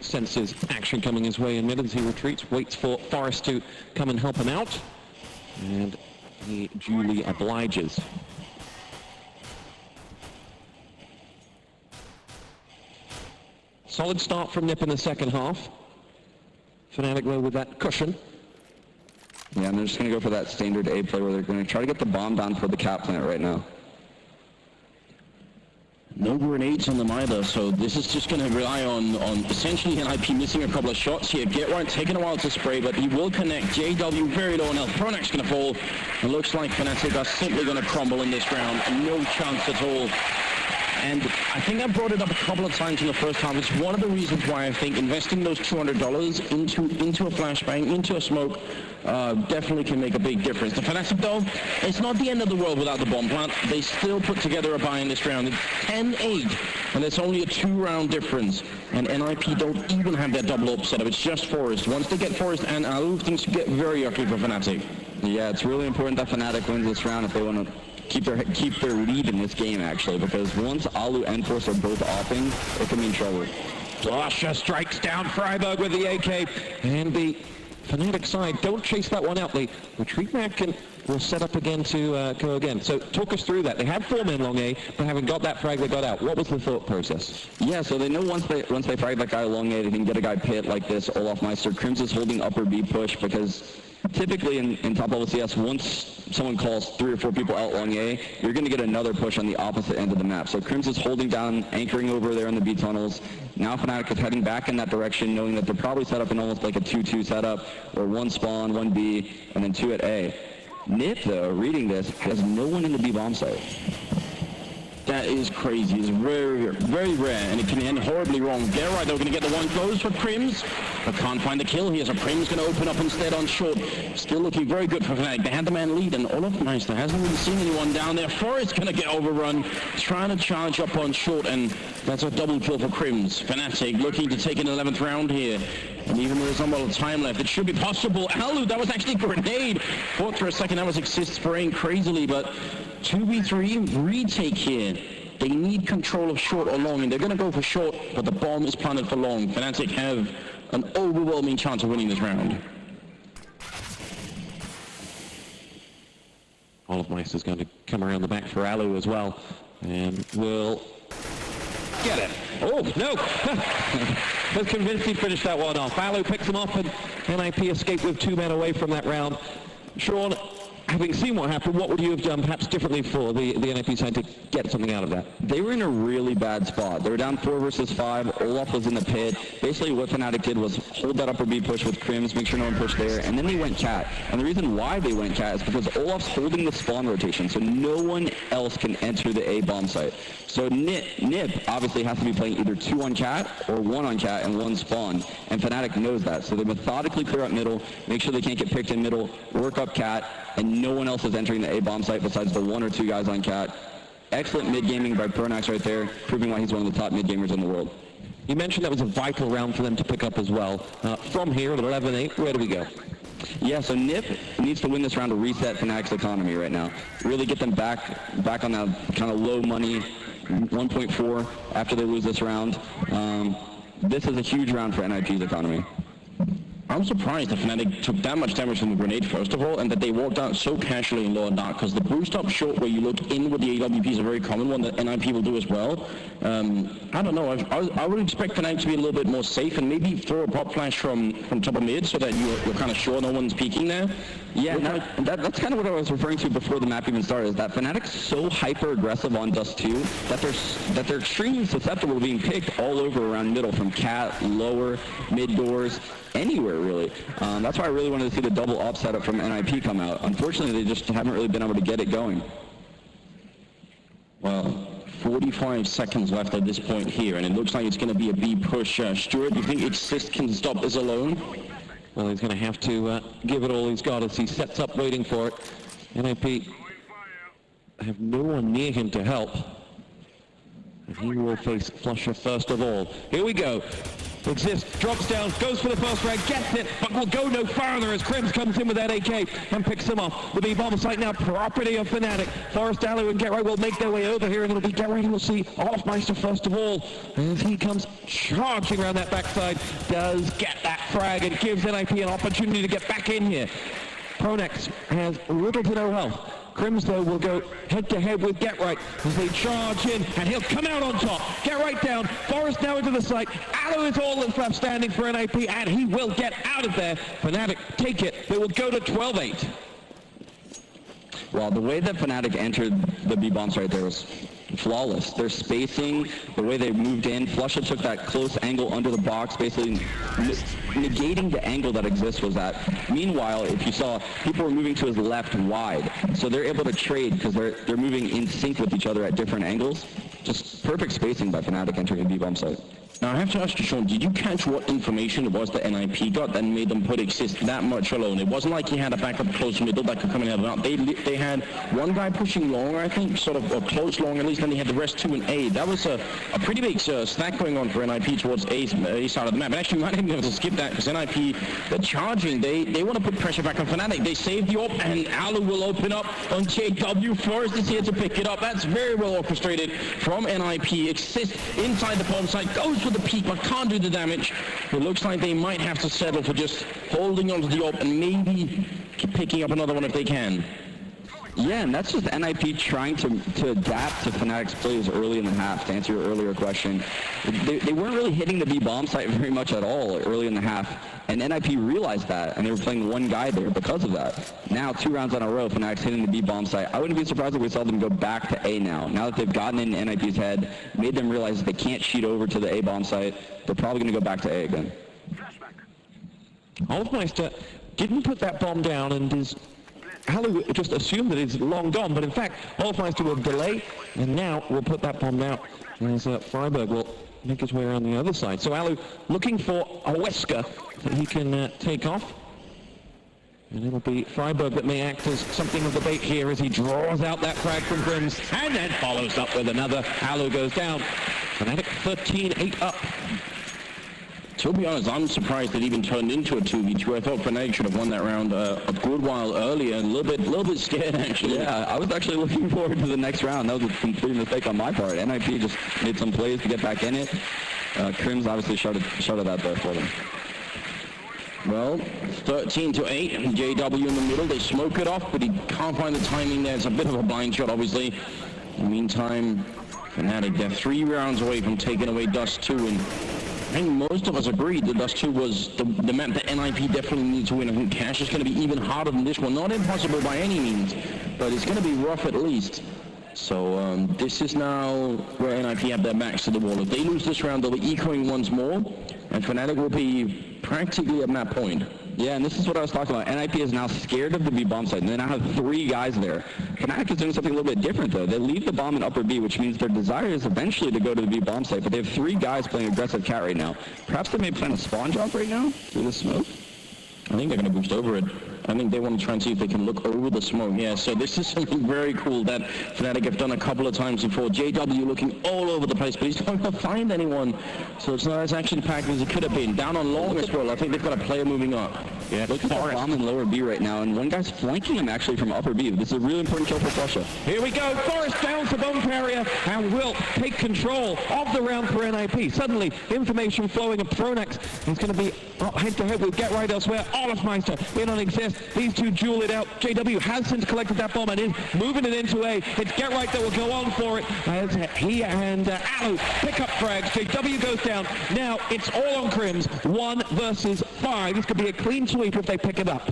S1: senses action coming his way in mid as he retreats, waits for Forrest to come and help him out, and he duly obliges. Solid start from Nip in the second half. Fnatic though with that cushion.
S2: Yeah, and they're just going to go for that standard A play where they're going to try to get the bomb down for the cap plant right now.
S3: No grenades on them either, so this is just going to rely on essentially NIP missing a couple of shots here. Get Right taking a while to spray, but he will connect. JW very low on health. Pronax going to fall. It looks like Fnatic are simply going to crumble in this round. No chance at all. And I think I brought it up a couple of times in the first half. It's one of the reasons why I think investing those $200 into a flashbang, into a smoke, definitely can make a big difference. The Fnatic, though, it's not the end of the world without the bomb plant. They still put together a buy in this round. It's 10-8, and it's only a 2-round difference. And NIP don't even have that double up setup. It's just Forrest. Once they get Forrest and Alu, things get very ugly for Fnatic.
S2: Yeah, it's really important that Fnatic wins this round if they want to keep their lead in this game, actually, because once Alu and Force are both offing, it can mean trouble.
S1: Flusher strikes down Freiburg with the AK, and the Fnatic side don't chase that one out. They retreat back and will set up again to go again. So talk us through that. They had 4 men long A, but having got that frag, they got out. What was the thought process?
S2: Yeah, so they know once they frag that guy long A, they can get a guy pit like this, Olofmeister. Crims is holding upper B push because typically in top level CS, once someone calls 3 or 4 people out long A, you're going to get another push on the opposite end of the map. So Crims is holding down, anchoring over there in the B tunnels. Now Fnatic is heading back in that direction, knowing that they're probably set up in almost like a 2-2 setup, or 1 spawn, 1 B, and then 2 at A. Nip, though, reading this, has no one in the B bomb site.
S3: That is crazy. It's very, very rare, and it can end horribly wrong. They're right, they're going to get the one close for Crims, but can't find the kill here, so Crims going to open up instead on short. Still looking very good for Fnatic. They had the man lead, and Olofmeister hasn't really seen anyone down there. Forest going to get overrun, trying to charge up on short, and that's a double kill for Crims. Fnatic looking to take an 11th round here. And even though there's not a lot of time left, it should be possible. Alu, that was actually a grenade. Thought for a second that was Exist spraying crazily, but 2v3 retake here. They need control of short or long, and they're going to go for short, but the bomb is planted for long. Fnatic have an overwhelming chance of winning this round.
S1: Olofmeister's going to come around the back for Alu as well, and will get it. Oh, no! Was convinced he finished that one off. Alu picks him up, and NIP escaped with 2 men away from that round. Sean, having seen what happened, what would you have done perhaps differently for the NIP side to get something out of that?
S2: They were in a really bad spot. They were down 4 versus 5. Olaf was in the pit. Basically what Fnatic did was hold that upper B push with Crims, make sure no one pushed there, and then they went cat. And the reason why they went cat is because Olaf's holding the spawn rotation, so no one else can enter the A bomb site. So Nip obviously has to be playing either 2 on cat or 1 on cat and 1 spawn, and Fnatic knows that. So they methodically clear up middle, make sure they can't get picked in middle, work up cat, and no one else is entering the A bomb site besides the 1 or 2 guys on cat. Excellent mid-gaming by Pronax right there, proving why he's one of the top mid-gamers in the world.
S1: You mentioned that was a vital round for them to pick up as well. From here at 11-8, where do we go?
S2: Yeah, so Nip needs to win this round to reset Fnatic's economy right now. Really get them back on that kind of low money 1.4 after they lose this round. This is a huge round for NIP's economy.
S3: I'm surprised that Fnatic took that much damage from the grenade, first of all, and that they walked out so casually in low and dark, because the boost up short where you look in with the AWP is a very common one that NIP will do as well. I don't know, I would expect Fnatic to be a little bit more safe and maybe throw a pop flash from top of mid so that you're kind of sure no one's peeking there.
S2: Yeah, that's kind of what I was referring to before the map even started, is that Fnatic's so hyper-aggressive on Dust 2 that they're extremely susceptible to being picked all over around middle, from cat, lower, mid doors, anywhere really. That's why I really wanted to see the double up setup from NIP come out. Unfortunately, they just haven't really been able to get it going.
S3: Well, 45 seconds left at this point here, and it looks like it's going to be a B push. Stuart, do you think Exist can stop this alone?
S1: Well, he's going to have to give it all he's got as he sets up waiting for it. NIP have no one near him to help. And he will face Flusher first of all. Here we go. Exist, drops down, goes for the first frag, gets it, but will go no farther as Crims comes in with that AK and picks him off. The B-bomb site now property of Fnatic. Forest, Alu and GetRight will make their way over here, and it'll be GetRight who will see Olofmeister first of all. As he comes charging around that backside, does get that frag and gives NIP an opportunity to get back in here. Pronax has little to no health. Crims, though, will go head-to-head with GetRight as they charge in, and he'll come out on top. GetRight down, Forest now into the site. Alu is all that's left standing for NIP, and he will get out of there. Fnatic take it. They will go to 12-8.
S2: Well, the way that Fnatic entered the B-bombs right there was flawless. Their spacing, the way they moved in, Flusha took that close angle under the box, basically negating the angle that Exist was at. Meanwhile, if you saw, people were moving to his left wide, so they're able to trade because they're moving in sync with each other at different angles. Just perfect spacing by Fnatic entering the B-bomb site.
S3: Now, I have to ask you, Sean, did you catch what information it was that NIP got that made them put Exist that much alone? It wasn't like he had a backup close middle that could come in and out. They had one guy pushing long, I think, sort of, or close long at least, and they had the rest 2 and A. That was a pretty big stack going on for NIP towards A side of the map. And actually, we might even be able to skip that because NIP, they're charging. They want to put pressure back on Fnatic. They save the AWP, and Alu will open up on JW. Forest is here to pick it up. That's very well orchestrated from NIP. Exist inside the bomb site, goes for the peak, but can't do the damage. It looks like they might have to settle for just holding onto the AWP and maybe picking up another one if they can.
S2: Yeah, and that's just NIP trying to adapt to Fnatic's plays early in the half, to answer your earlier question. They weren't really hitting the B-bomb site very much at all early in the half, and NIP realized that, and they were playing one guy there because of that. Now, 2 rounds in a row, Fnatic's hitting the B-bomb site. I wouldn't be surprised if we saw them go back to A now. Now that they've gotten in NIP's head, made them realize they can't cheat over to the A-bomb site, they're probably going to go back to A again.
S1: Olofmeister didn't put that bomb down and is Alu just assumed that it's long gone, but in fact, Olofmeister will delay, and now we'll put that bomb out as Freiburg will make his way around the other side. So Alu looking for a whisker that he can take off. And it'll be Freiburg that may act as something of the bait here as he draws out that frag from Grims, and then follows up with another. Alu goes down. Fnatic 13-8 up.
S3: To be honest, I'm surprised it even turned into a 2v2. I thought Fnatic should have won that round a good while earlier, and a little bit scared actually.
S2: Yeah, I was actually looking forward to the next round. That was a complete mistake on my part. NIP just made some plays to get back in it. Crims obviously shouted out there for them.
S3: Well, 13-8, JW in the middle. They smoke it off, but he can't find the timing there. It's a bit of a blind shot, obviously. In the meantime, Fnatic, they're 3 rounds away from taking away Dust 2, and I think most of us agreed that Dust 2 was the map that NIP definitely needs to win. I think Cash is going to be even harder than this one. Not impossible by any means, but it's going to be rough at least. So this is now where NIP have their backs to the wall. If they lose this round, they'll be echoing once more, and Fnatic will be practically at that point.
S2: Yeah, and this is what I was talking about. NIP is now scared of the B bomb site, and they now have 3 guys there. Fnatic is doing something a little bit different, though. They leave the bomb in upper B, which means their desire is eventually to go to the B bomb site, but they have 3 guys playing aggressive cat right now. Perhaps they may plan a spawn drop right now through the smoke?
S3: I think they're going to boost over it. I think they want to try and see if they can look over the smoke. Yeah, so this is something very cool that Fnatic have done a couple of times before. JW looking all over the place, but he's not going to find anyone. So it's not as action-packed as it could have been. Down on long as well. I think they've got a player moving up.
S2: Yeah, look at the bomb in lower B right now, and one guy's flanking him actually from upper B. This is a really important kill for Flusha.
S1: Here we go. Forest downs the bomb carrier and will take control of the round for NIP. Suddenly, information flowing of Pronex is going to be head-to-head with Get Right Elsewhere. Olofmeister in on Exist. These two duel it out. JW has since collected that bomb and is moving it into A. It's Get Right that will go on for it as he and Alu pick up frags. JW goes down. Now it's all on Crims. 1 versus 5. This could be a clean sweep if they pick it up.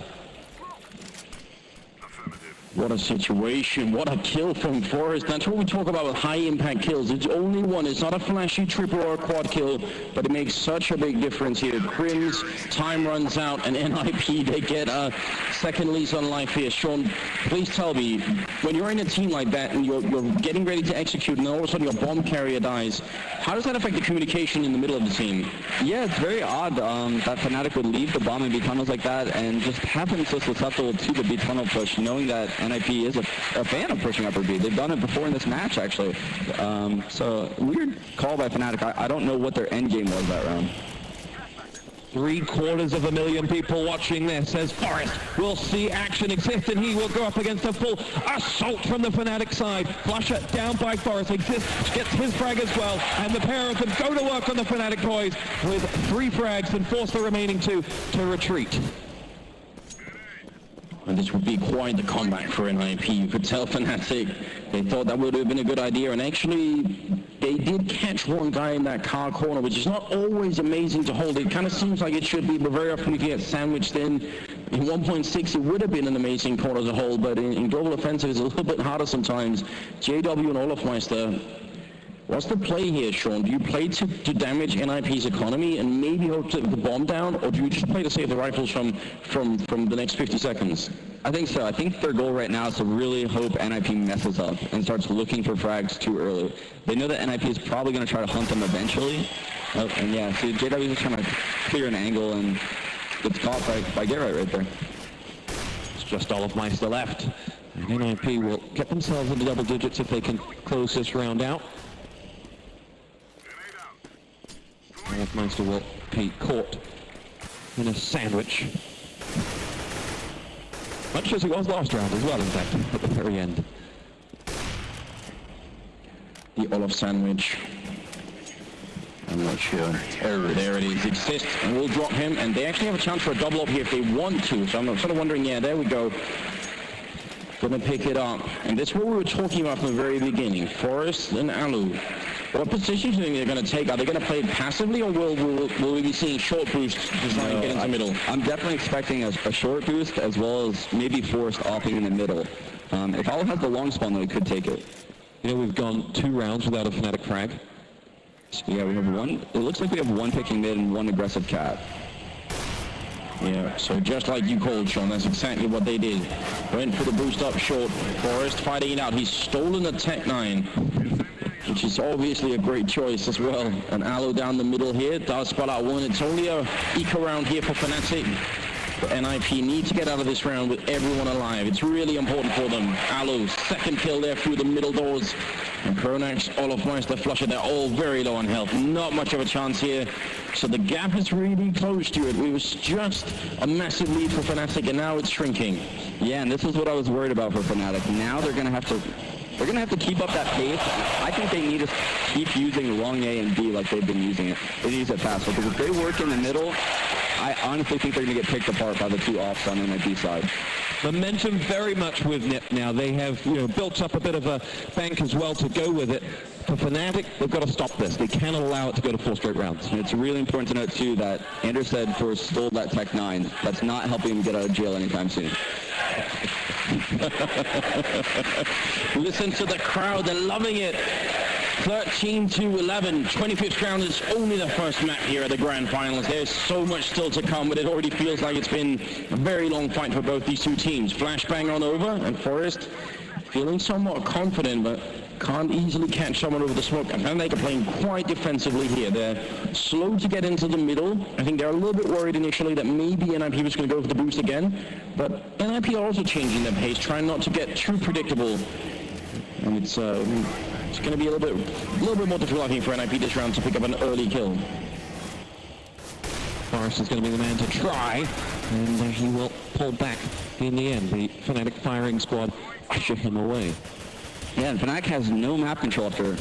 S3: What a situation. What a kill from Forest. That's what we talk about with high-impact kills. It's only one. It's not a flashy triple or a quad kill, but it makes such a big difference here. Crims, time runs out, and NIP, they get a second lease on life here. Sean, please tell me, when you're in a team like that and you're getting ready to execute and all of a sudden your bomb carrier dies, how does that affect the communication in the middle of the team?
S2: Yeah, it's very odd that Fnatic would leave the bomb in B tunnels like that and just happen so susceptible to the B tunnel push, knowing that NIP is a fan of pushing upper B. They've done it before in this match, actually. So, weird call by Fnatic. I don't know what their end game was that round.
S1: 750,000 people watching this as Forest will see action exist, and he will go up against a full assault from the Fnatic side. Flusha down by Forest. Exist gets his frag as well, and the pair of them go to work on the Fnatic boys with 3 frags and force the remaining 2 to retreat.
S3: And this would be quite the comeback for NIP. You could tell Fnatic, they thought that would have been a good idea. And actually, they did catch one guy in that car corner, which is not always amazing to hold. It kind of seems like it should be, but very often if you get sandwiched in 1.6, it would have been an amazing corner to hold. But in global offensive, it's a little bit harder sometimes. JW and Olofmeister, what's the play here, Sean? Do you play to damage NIP's economy and maybe hope to the bomb down, or do you just play to save the rifles from the next 50 seconds?
S2: I think so. I think their goal right now is to really hope NIP messes up and starts looking for frags too early. They know that NIP is probably going to try to hunt them eventually. And yeah, so JW is just trying to clear an angle and gets caught by Get Right there.
S1: It's just Olofmeister left. And NIP will get themselves into double digits if they can close this round out. Olofmeister will be caught in a sandwich. Much as he was last round as well, in fact, at the very end.
S3: The Olof sandwich. I'm not sure. There it is. Exist, and we'll drop him, and they actually have a chance for a double up here if they want to. So I'm sort of wondering, yeah, there we go. Gonna pick it up. And this is what we were talking about from the very beginning. Forest and Alu. What positions do you think they're going to take? Are they going to play it passively, or will we be seeing short boosts to try and get into the middle?
S2: I'm definitely expecting a short boost as well as maybe Forest offing in the middle. If Alu has the long spawn, though, he could take it.
S1: You know, we've gone 2 rounds without a Fnatic frag.
S2: So, yeah, we have 1. It looks like we have 1 picking mid and 1 aggressive cat.
S3: Yeah, so just like you called, Sean, that's exactly what they did. Went for the boost up short. Forrest fighting it out. He's stolen the Tech 9, which is obviously a great choice as well. And Aloe down the middle here does spot out one. It's only a eco round here for Fnatic. But NIP need to get out of this round with everyone alive. It's really important for them. Aloe, second kill there through the middle doors. And Pronax, Olofmeister, Flusher, they're all very low on health. Not much of a chance here. So the gap has really closed to it. It was just a massive lead for Fnatic, and now it's shrinking.
S2: Yeah, and this is what I was worried about for Fnatic. Now they're going to have to keep up that pace. I think they need to keep using long A and B like they've been using it. They need to use it fast. Because if they work in the middle, I honestly think they're going to get picked apart by the two offs on the NIP side.
S1: Momentum very much with Nip now. They have built up a bit of a bank as well to go with it. For Fnatic, they've got to stop this. They cannot allow it to go to 4 straight rounds.
S2: And it's really important to note, too, that Anders said Forrest stole that Tech 9. That's not helping him get out of jail anytime soon.
S3: Listen to the crowd. They're loving it. 13-11. 25th round is only the first map here at the Grand Finals. There's so much still to come, but it already feels like it's been a very long fight for both these two teams. Flashbang on over, and Forrest feeling somewhat confident, but can't easily catch someone over the smoke. And Fnatic are playing quite defensively here. They're slow to get into the middle. I think they're a little bit worried initially that maybe NIP was going to go for the boost again. But NIP are also changing their pace, trying not to get too predictable. And it's going to be a little bit more difficult, I think, for NIP this round to pick up an early kill.
S1: Forrest is going to be the man to try, and he will pull back in the end. The Fnatic firing squad usher him away.
S2: Yeah, and Fnatic has no map control after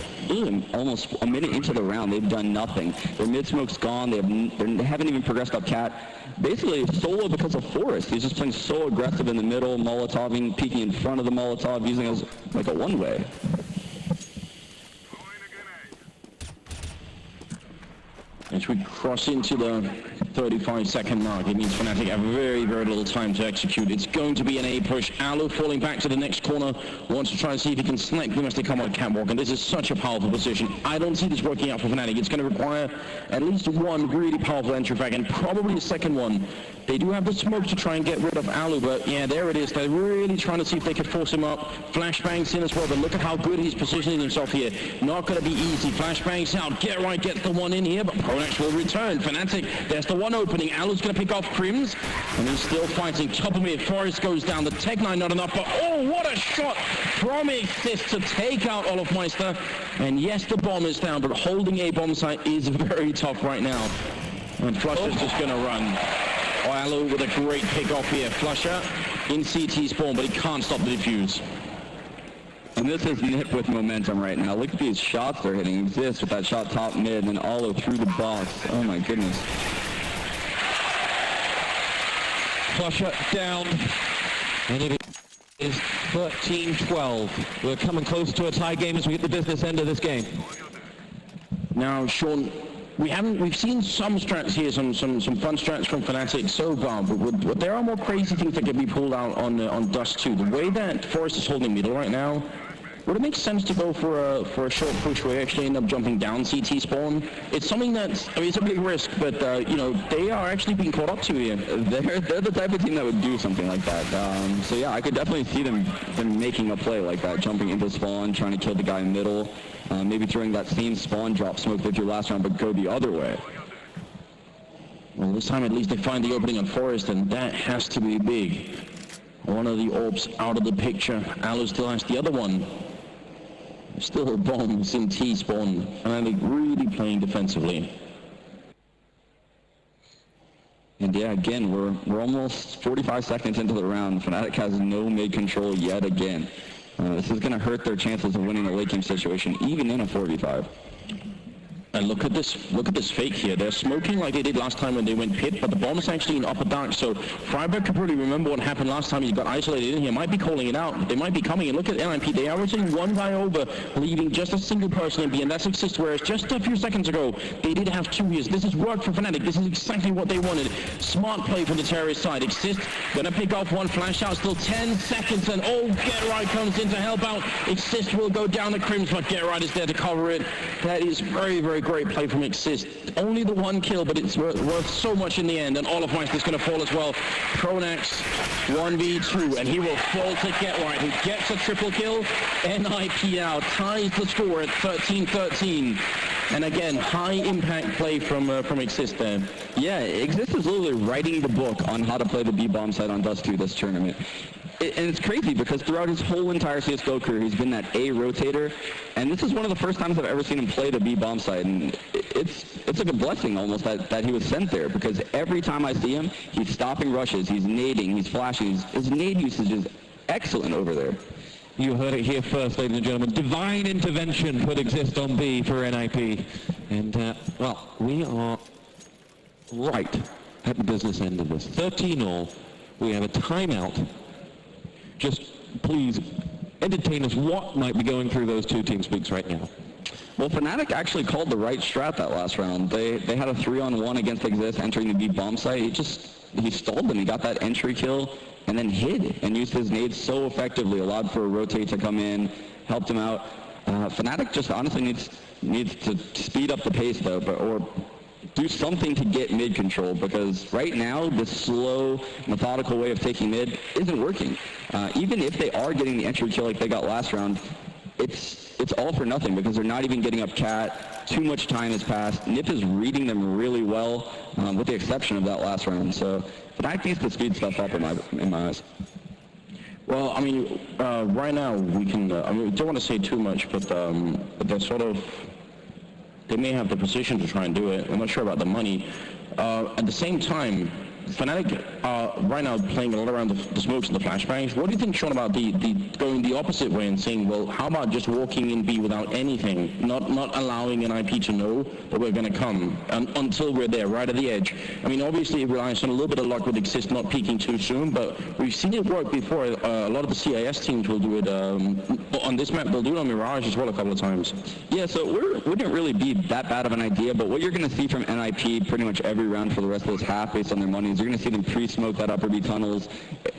S2: almost a minute into the round. They've done nothing. Their mid-smoke's gone. They haven't even progressed up Cat. Basically, solo because of Forrest. He's just playing so aggressive in the middle, Molotoving, peeking in front of the Molotov, using it as like a one-way.
S3: As we cross into the 35-second mark, it means Fnatic have very, very little time to execute. It's going to be an A push. Aloe falling back to the next corner, wants to try and see if he can snipe them as they come on catwalk, and this is such a powerful position. I don't see this working out for Fnatic. It's going to require at least one really powerful entry frag, and probably a second one. They do have the smoke to try and get rid of Aloe, but yeah, there it is. They're really trying to see if they can force him up. Flashbangs in as well, but look at how good he's positioning himself here. Not going to be easy. Flashbangs out. Get right gets the one in here, but Pronax will return. Fnatic, there's the one opening. Aloe's going to pick off Crims, and he's still fighting. Top of mid, Forrest goes down. The Tech 9 not enough, but oh, what a shot from Exist to take out Olofmeister. And yes, the bomb is down, but holding a bomb site is very tough right now. And Flusher's just going to run. Aloe with a great pick-off here. Flusher in CT spawn, but he can't stop the defuse.
S2: And this is Nip with momentum right now. Look at these shots they're hitting. Exist with that shot top mid, and Aloe through the box. Oh my goodness.
S1: Flusher down, and it is 13-12. We're coming close to a tie game as we get the business end of this game.
S3: Now, Sean, we've seen some strats here, some fun strats from Fnatic so far, but there are more crazy things that can be pulled out on Dust too. The way that Forrest is holding middle right now, would it make sense to go for a short push where you actually end up jumping down CT spawn? It's something that's, I mean, it's a big risk, but they are actually being caught up to here.
S2: They're the type of team that would do something like that. So yeah, I could definitely see them making a play like that, jumping into spawn, trying to kill the guy in middle. Maybe throwing that same spawn drop smoke they drew last round, but go the other way.
S3: Well, this time at least they find the opening on Forrest, and that has to be big. One of the orbs out of the picture. Aloe still has the other one. Still bombs in T-spawn, and they're really playing defensively.
S2: And yeah, again, we're almost 45 seconds into the round. Fnatic has no mid control yet again. This is going to hurt their chances of winning a late game situation, even in a 4v5.
S3: And look at this fake here. They're smoking like they did last time when they went pit, but the bomb is actually in upper dark, so Freiburg could probably remember what happened last time he got isolated in here. Might be calling it out. They might be coming, and look at NIP. They are rotating one guy over, leaving just a single person in B, and that's Exist, whereas just a few seconds ago, they did have two years. This has worked for Fnatic. This is exactly what they wanted. Smart play from the terrorist side. Exist gonna pick off one flash out, still 10 seconds, and oh, Get Right comes in to help out. Exist will go down the Crims, but Get Right is there to cover it. That is very, very great play from Exist. Only the one kill, but it's worth so much in the end, and Olofmeister's going to fall as well. Pronax 1v2, and he will fall to get right. He gets a triple kill. NIP now ties the score at 13-13. And again, high impact play from Exist there.
S2: Yeah, Exist is literally writing the book on how to play the B-bomb side on Dust 2 this tournament. And it's crazy because throughout his whole entire CSGO career, he's been that A rotator, and this is one of the first times I've ever seen him play the B-bomb side, and it's like a blessing almost that he was sent there, because every time I see him, he's stopping rushes, he's nading, he's flashing, his nade usage is excellent over there.
S1: You heard it here first, ladies and gentlemen. Divine intervention put Exist on B for NIP. And, well, we are right at the business end of this. 13-all. We have a timeout. Just please entertain us. What might be going through those two team speaks right now?
S2: Well, Fnatic actually called the right strat that last round. They had a 3-on-1 against Exist entering the B-bomb site. He stalled them. He got that entry kill and then hid and used his nades so effectively, allowed for a rotate to come in, helped him out. Fnatic just honestly needs to speed up the pace though, or do something to get mid control, because right now this slow, methodical way of taking mid isn't working. Even if they are getting the entry kill like they got last round, it's all for nothing because they're not even getting up cat. Too much time has passed. Nip is reading them really well, with the exception of that last round. So Fnatic needs to speed stuff up in my eyes.
S3: Well, I mean, right now we can. I mean, we don't want to say too much, but they're sort of. They may have the position to try and do it. I'm not sure about the money. At the same time, Fnatic are right now playing a lot around the smokes and the flashbangs. What do you think, Sean, about the going the opposite way and saying, well, how about just walking in B without anything, not allowing an IP to know that we're going to come until we're there, right at the edge? I mean, obviously it relies on a little bit of luck with Exist not peaking too soon, but we've seen it work before. A lot of the CIS teams will do it on this map. They'll do it on Mirage as well a couple of times.
S2: Yeah, so it wouldn't really be that bad of an idea, but what you're going to see from NIP pretty much every round for the rest of this half based on their money, you're going to see them pre-smoke that upper B tunnels.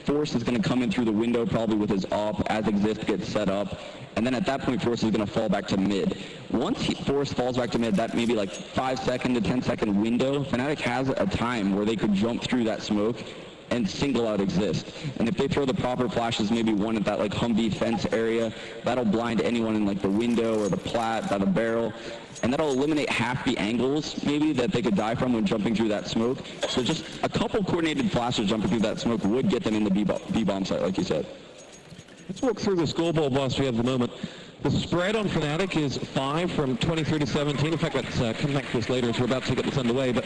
S2: Force is going to come in through the window probably with his op as Exist gets set up. And then at that point, Force is going to fall back to mid. Once Force falls back to mid, that maybe like 5-second to 10-second window, Fnatic has a time where they could jump through that smoke and single out Exist. And if they throw the proper flashes, maybe one at that like Humvee fence area, that'll blind anyone in like the window or the plat by the barrel. And that'll eliminate half the angles, maybe, that they could die from when jumping through that smoke. So just a couple coordinated flashes jumping through that smoke would get them in the B-bomb site, like you said.
S1: Let's walk through the scoreboard whilst we have the moment. The spread on Fnatic is 5 from 23 to 17. In fact, let's come back to this later as we're about to get this underway. But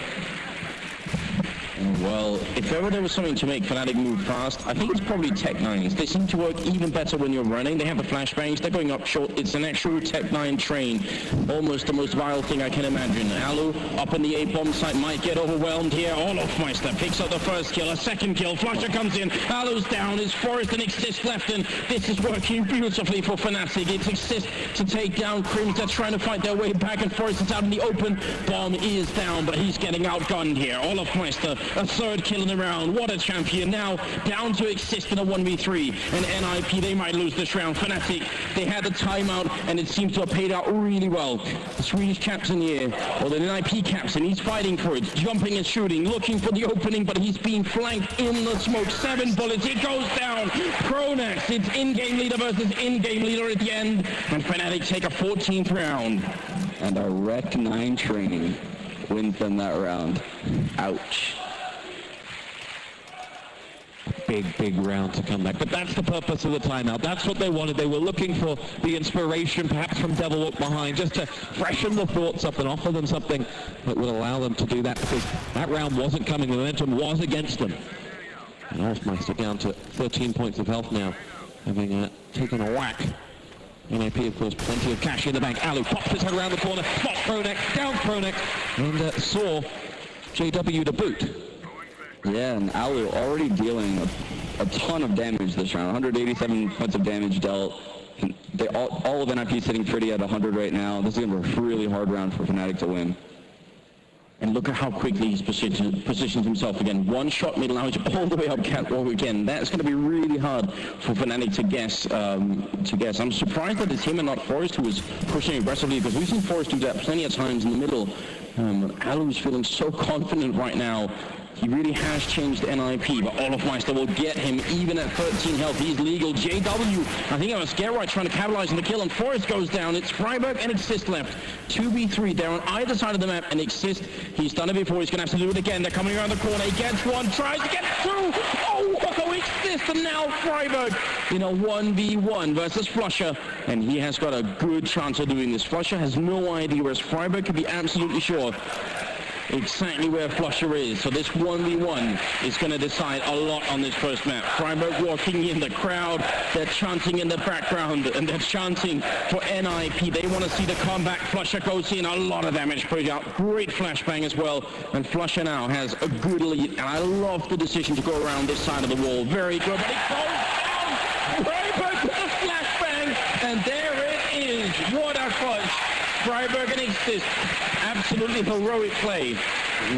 S3: well, if ever there was something to make Fnatic move fast, I think it's probably Tech 9s. They seem to work even better when you're running. They have the flashbangs, they're going up short. It's an actual Tech 9 train. Almost the most viral thing I can imagine. Alu up in the A-bomb site might get overwhelmed here. Olofmeister picks up the first kill, a second kill. Flusher comes in, Alu's down, is Forest and Exist left, and this is working beautifully for Fnatic. It's Exist to take down Crims. They're trying to fight their way back, and Forest is out in the open. Bomb is down, but he's getting outgunned here. Olofmeister, a third kill in the round. What a champion. Now down to Exist in a 1v3. And NIP, they might lose this round. Fnatic, they had the timeout, and it seems to have paid out really well. The Swedish cap's in the air, or the NIP cap's in. He's fighting for it, jumping and shooting, looking for the opening, but he's being flanked in the smoke. 7 bullets, it goes down. Pronax, it's in-game leader versus in-game leader at the end, and Fnatic take a 14th round.
S2: And a Rec 9 train wins them that round. Ouch.
S1: big round to come back. But that's the purpose of the timeout. That's what they wanted. They were looking for the inspiration, perhaps from Devil Walk Behind, just to freshen the thoughts up and offer them something that would allow them to do that, because that round wasn't coming. The momentum was against them. And Olofmeister down to 13 points of health now, having taken a whack. NIP, of course, plenty of cash in the bank. Alu pops his head around the corner, spots Pronex, down Pronex, and saw JW to boot.
S2: Yeah, and Alu already dealing a ton of damage this round. 187 points of damage dealt. And they all of NIP sitting pretty at 100 right now. This is going to be a really hard round for Fnatic to win.
S3: And look at how quickly he's positioned himself again. One shot middle, now he's all the way up catwalk again. That's going to be really hard for Fnatic to guess. I'm surprised that it's him and not Forrest who is pushing aggressively, because we've seen Forrest do that plenty of times in the middle. Alu's feeling so confident right now. He really has changed the NIP, but Olofmeister will get him even at 13 health. He's legal. JW, I think I was scared right trying to capitalize on the kill, and Forrest goes down. It's Freiburg and Exist left. 2v3. They're on either side of the map, and Exist, he's done it before. He's going to have to do it again. They're coming around the corner. He gets one, tries to get two. Oh, Exist, and now Freiburg in a 1v1 versus Flusher, and he has got a good chance of doing this. Flusher has no idea, whereas Freiburg can be absolutely sure exactly where Flusher is. So this 1v1 is going to decide a lot on this first map. Freiburg walking in the crowd, they're chanting in the background, and they're chanting for NIP. They want to see the comeback. Flusher goes in, a lot of damage put out. Great flashbang as well, and Flusher now has a good lead, and I love the decision to go around this side of the wall. Very good, but it goes down! Freiburg with a flashbang, and there it is. What a clutch! Freiburg and Exist. Absolutely heroic play.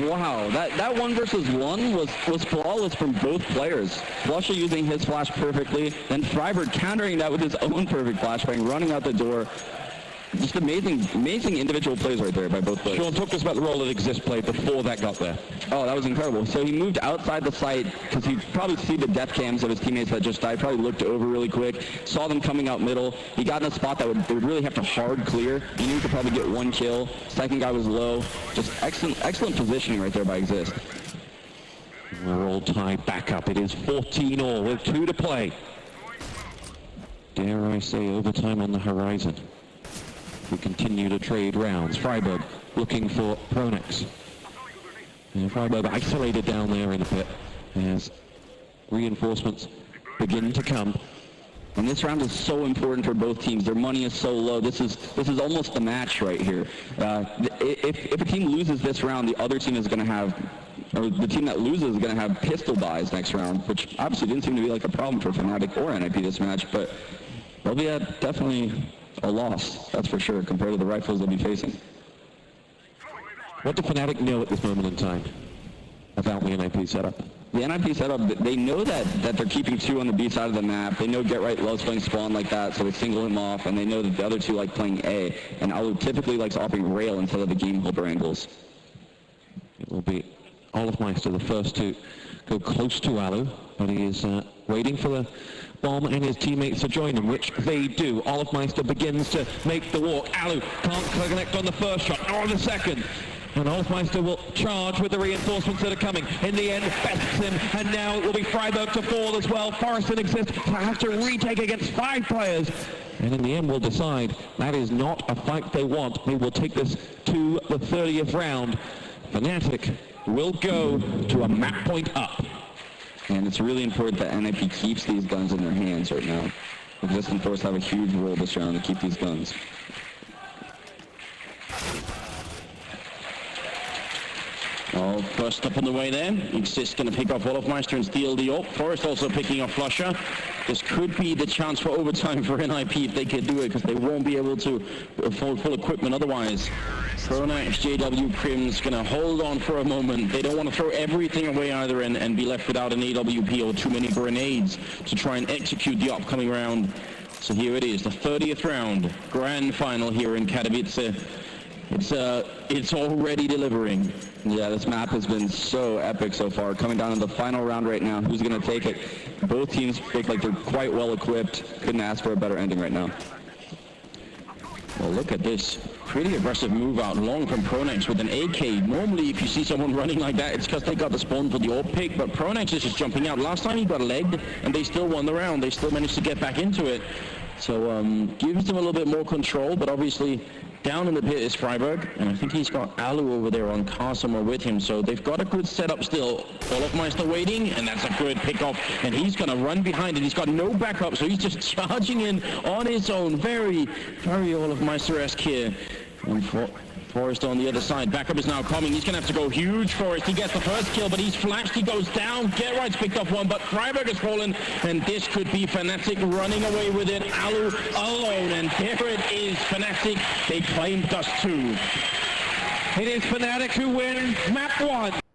S2: Wow, that 1 versus 1 was flawless from both players. Flusher using his flash perfectly, then Freiburg countering that with his own perfect flashbang, running out the door. Just amazing individual plays right there by both players.
S1: Sean, talk to us about the role that Exist played before that got there.
S2: Oh, that was incredible. So he moved outside the site because he probably see the death cams of his teammates that just died, probably looked over really quick, saw them coming out middle. He got in a spot that they would really have to hard clear. He knew he could probably get 1 kill. Second guy was low. Just excellent positioning right there by Exist.
S1: We're all tied back up. It is 14-all with 2 to play. Dare I say overtime on the horizon. We continue to trade rounds. Freiburg looking for Pronex. And Freiburg isolated down there in the pit as reinforcements begin to come.
S2: And this round is so important for both teams. Their money is so low. This is almost the match right here. If a team loses this round, the other team is going to have, or the team that loses is going to have pistol buys next round, which obviously didn't seem to be like a problem for Fnatic or NIP this match, but they'll be definitely a loss, that's for sure, compared to the rifles they'll be facing.
S1: What do Fnatic know at this moment in time about the NIP setup?
S2: The NIP setup, they know that they're keeping 2 on the B side of the map. They know Get Right loves playing spawn like that, so they single him off, and they know that the other 2 like playing A, and Alu typically likes opting rail instead of the game holder angles.
S1: It will be Olofmeister the first to go close to Alu, but he is waiting for the bomb and his teammates to join him, which they do. Olofmeister begins to make the walk. Alu can't connect on the first shot, nor on the second. And Olofmeister will charge with the reinforcements that are coming. In the end, bests him, and now it will be Freiburg to fall as well. Forrest and Exist have to retake against 5 players. And in the end, we'll decide that is not a fight they want. They will take this to the 30th round. Fnatic will go to a map point up.
S2: And it's really important that NIP keeps these guns in their hands right now. Exist and Force have a huge role this round to keep these guns.
S3: Oh, first up on the way there. Exist going to pick off Olofmeister and steal the AWP. Forrest also picking off Flusher. This could be the chance for overtime for NIP if they can do it, because they won't be able to afford full equipment otherwise. Pronax, JW, Crim's going to hold on for a moment. They don't want to throw everything away either and be left without an AWP or too many grenades to try and execute the upcoming round. So here it is, the 30th round, grand final here in Katawice. It's already delivering.
S2: Yeah, this map has been so epic so far. Coming down to the final round right now. Who's going to take it? Both teams look like they're quite well equipped. Couldn't ask for a better ending right now.
S3: Well, look at this. Pretty aggressive move out long from Pronex with an AK. Normally, if you see someone running like that, it's because they got the spawn for the AWP pick, but Pronex is just jumping out. Last time he got legged, and they still won the round. They still managed to get back into it. So, gives them a little bit more control, but obviously, down in the pit is Freiburg, and I think he's got Alu over there on car somewhere with him, so they've got a good setup still. Olofmeister waiting, and that's a good pickoff, and he's going to run behind it. He's got no backup, so he's just charging in on his own. Very, very Olofmeister-esque here. And Forrest on the other side. Backup is now coming. He's going to have to go huge. Forrest, he gets the first kill, but he's flashed. He goes down. Get Right's picked up 1, but Freiburg has fallen, and this could be Fnatic running away with it. Alu alone, and there it is. Fnatic, they claim dust 2.
S1: It is Fnatic who win map 1.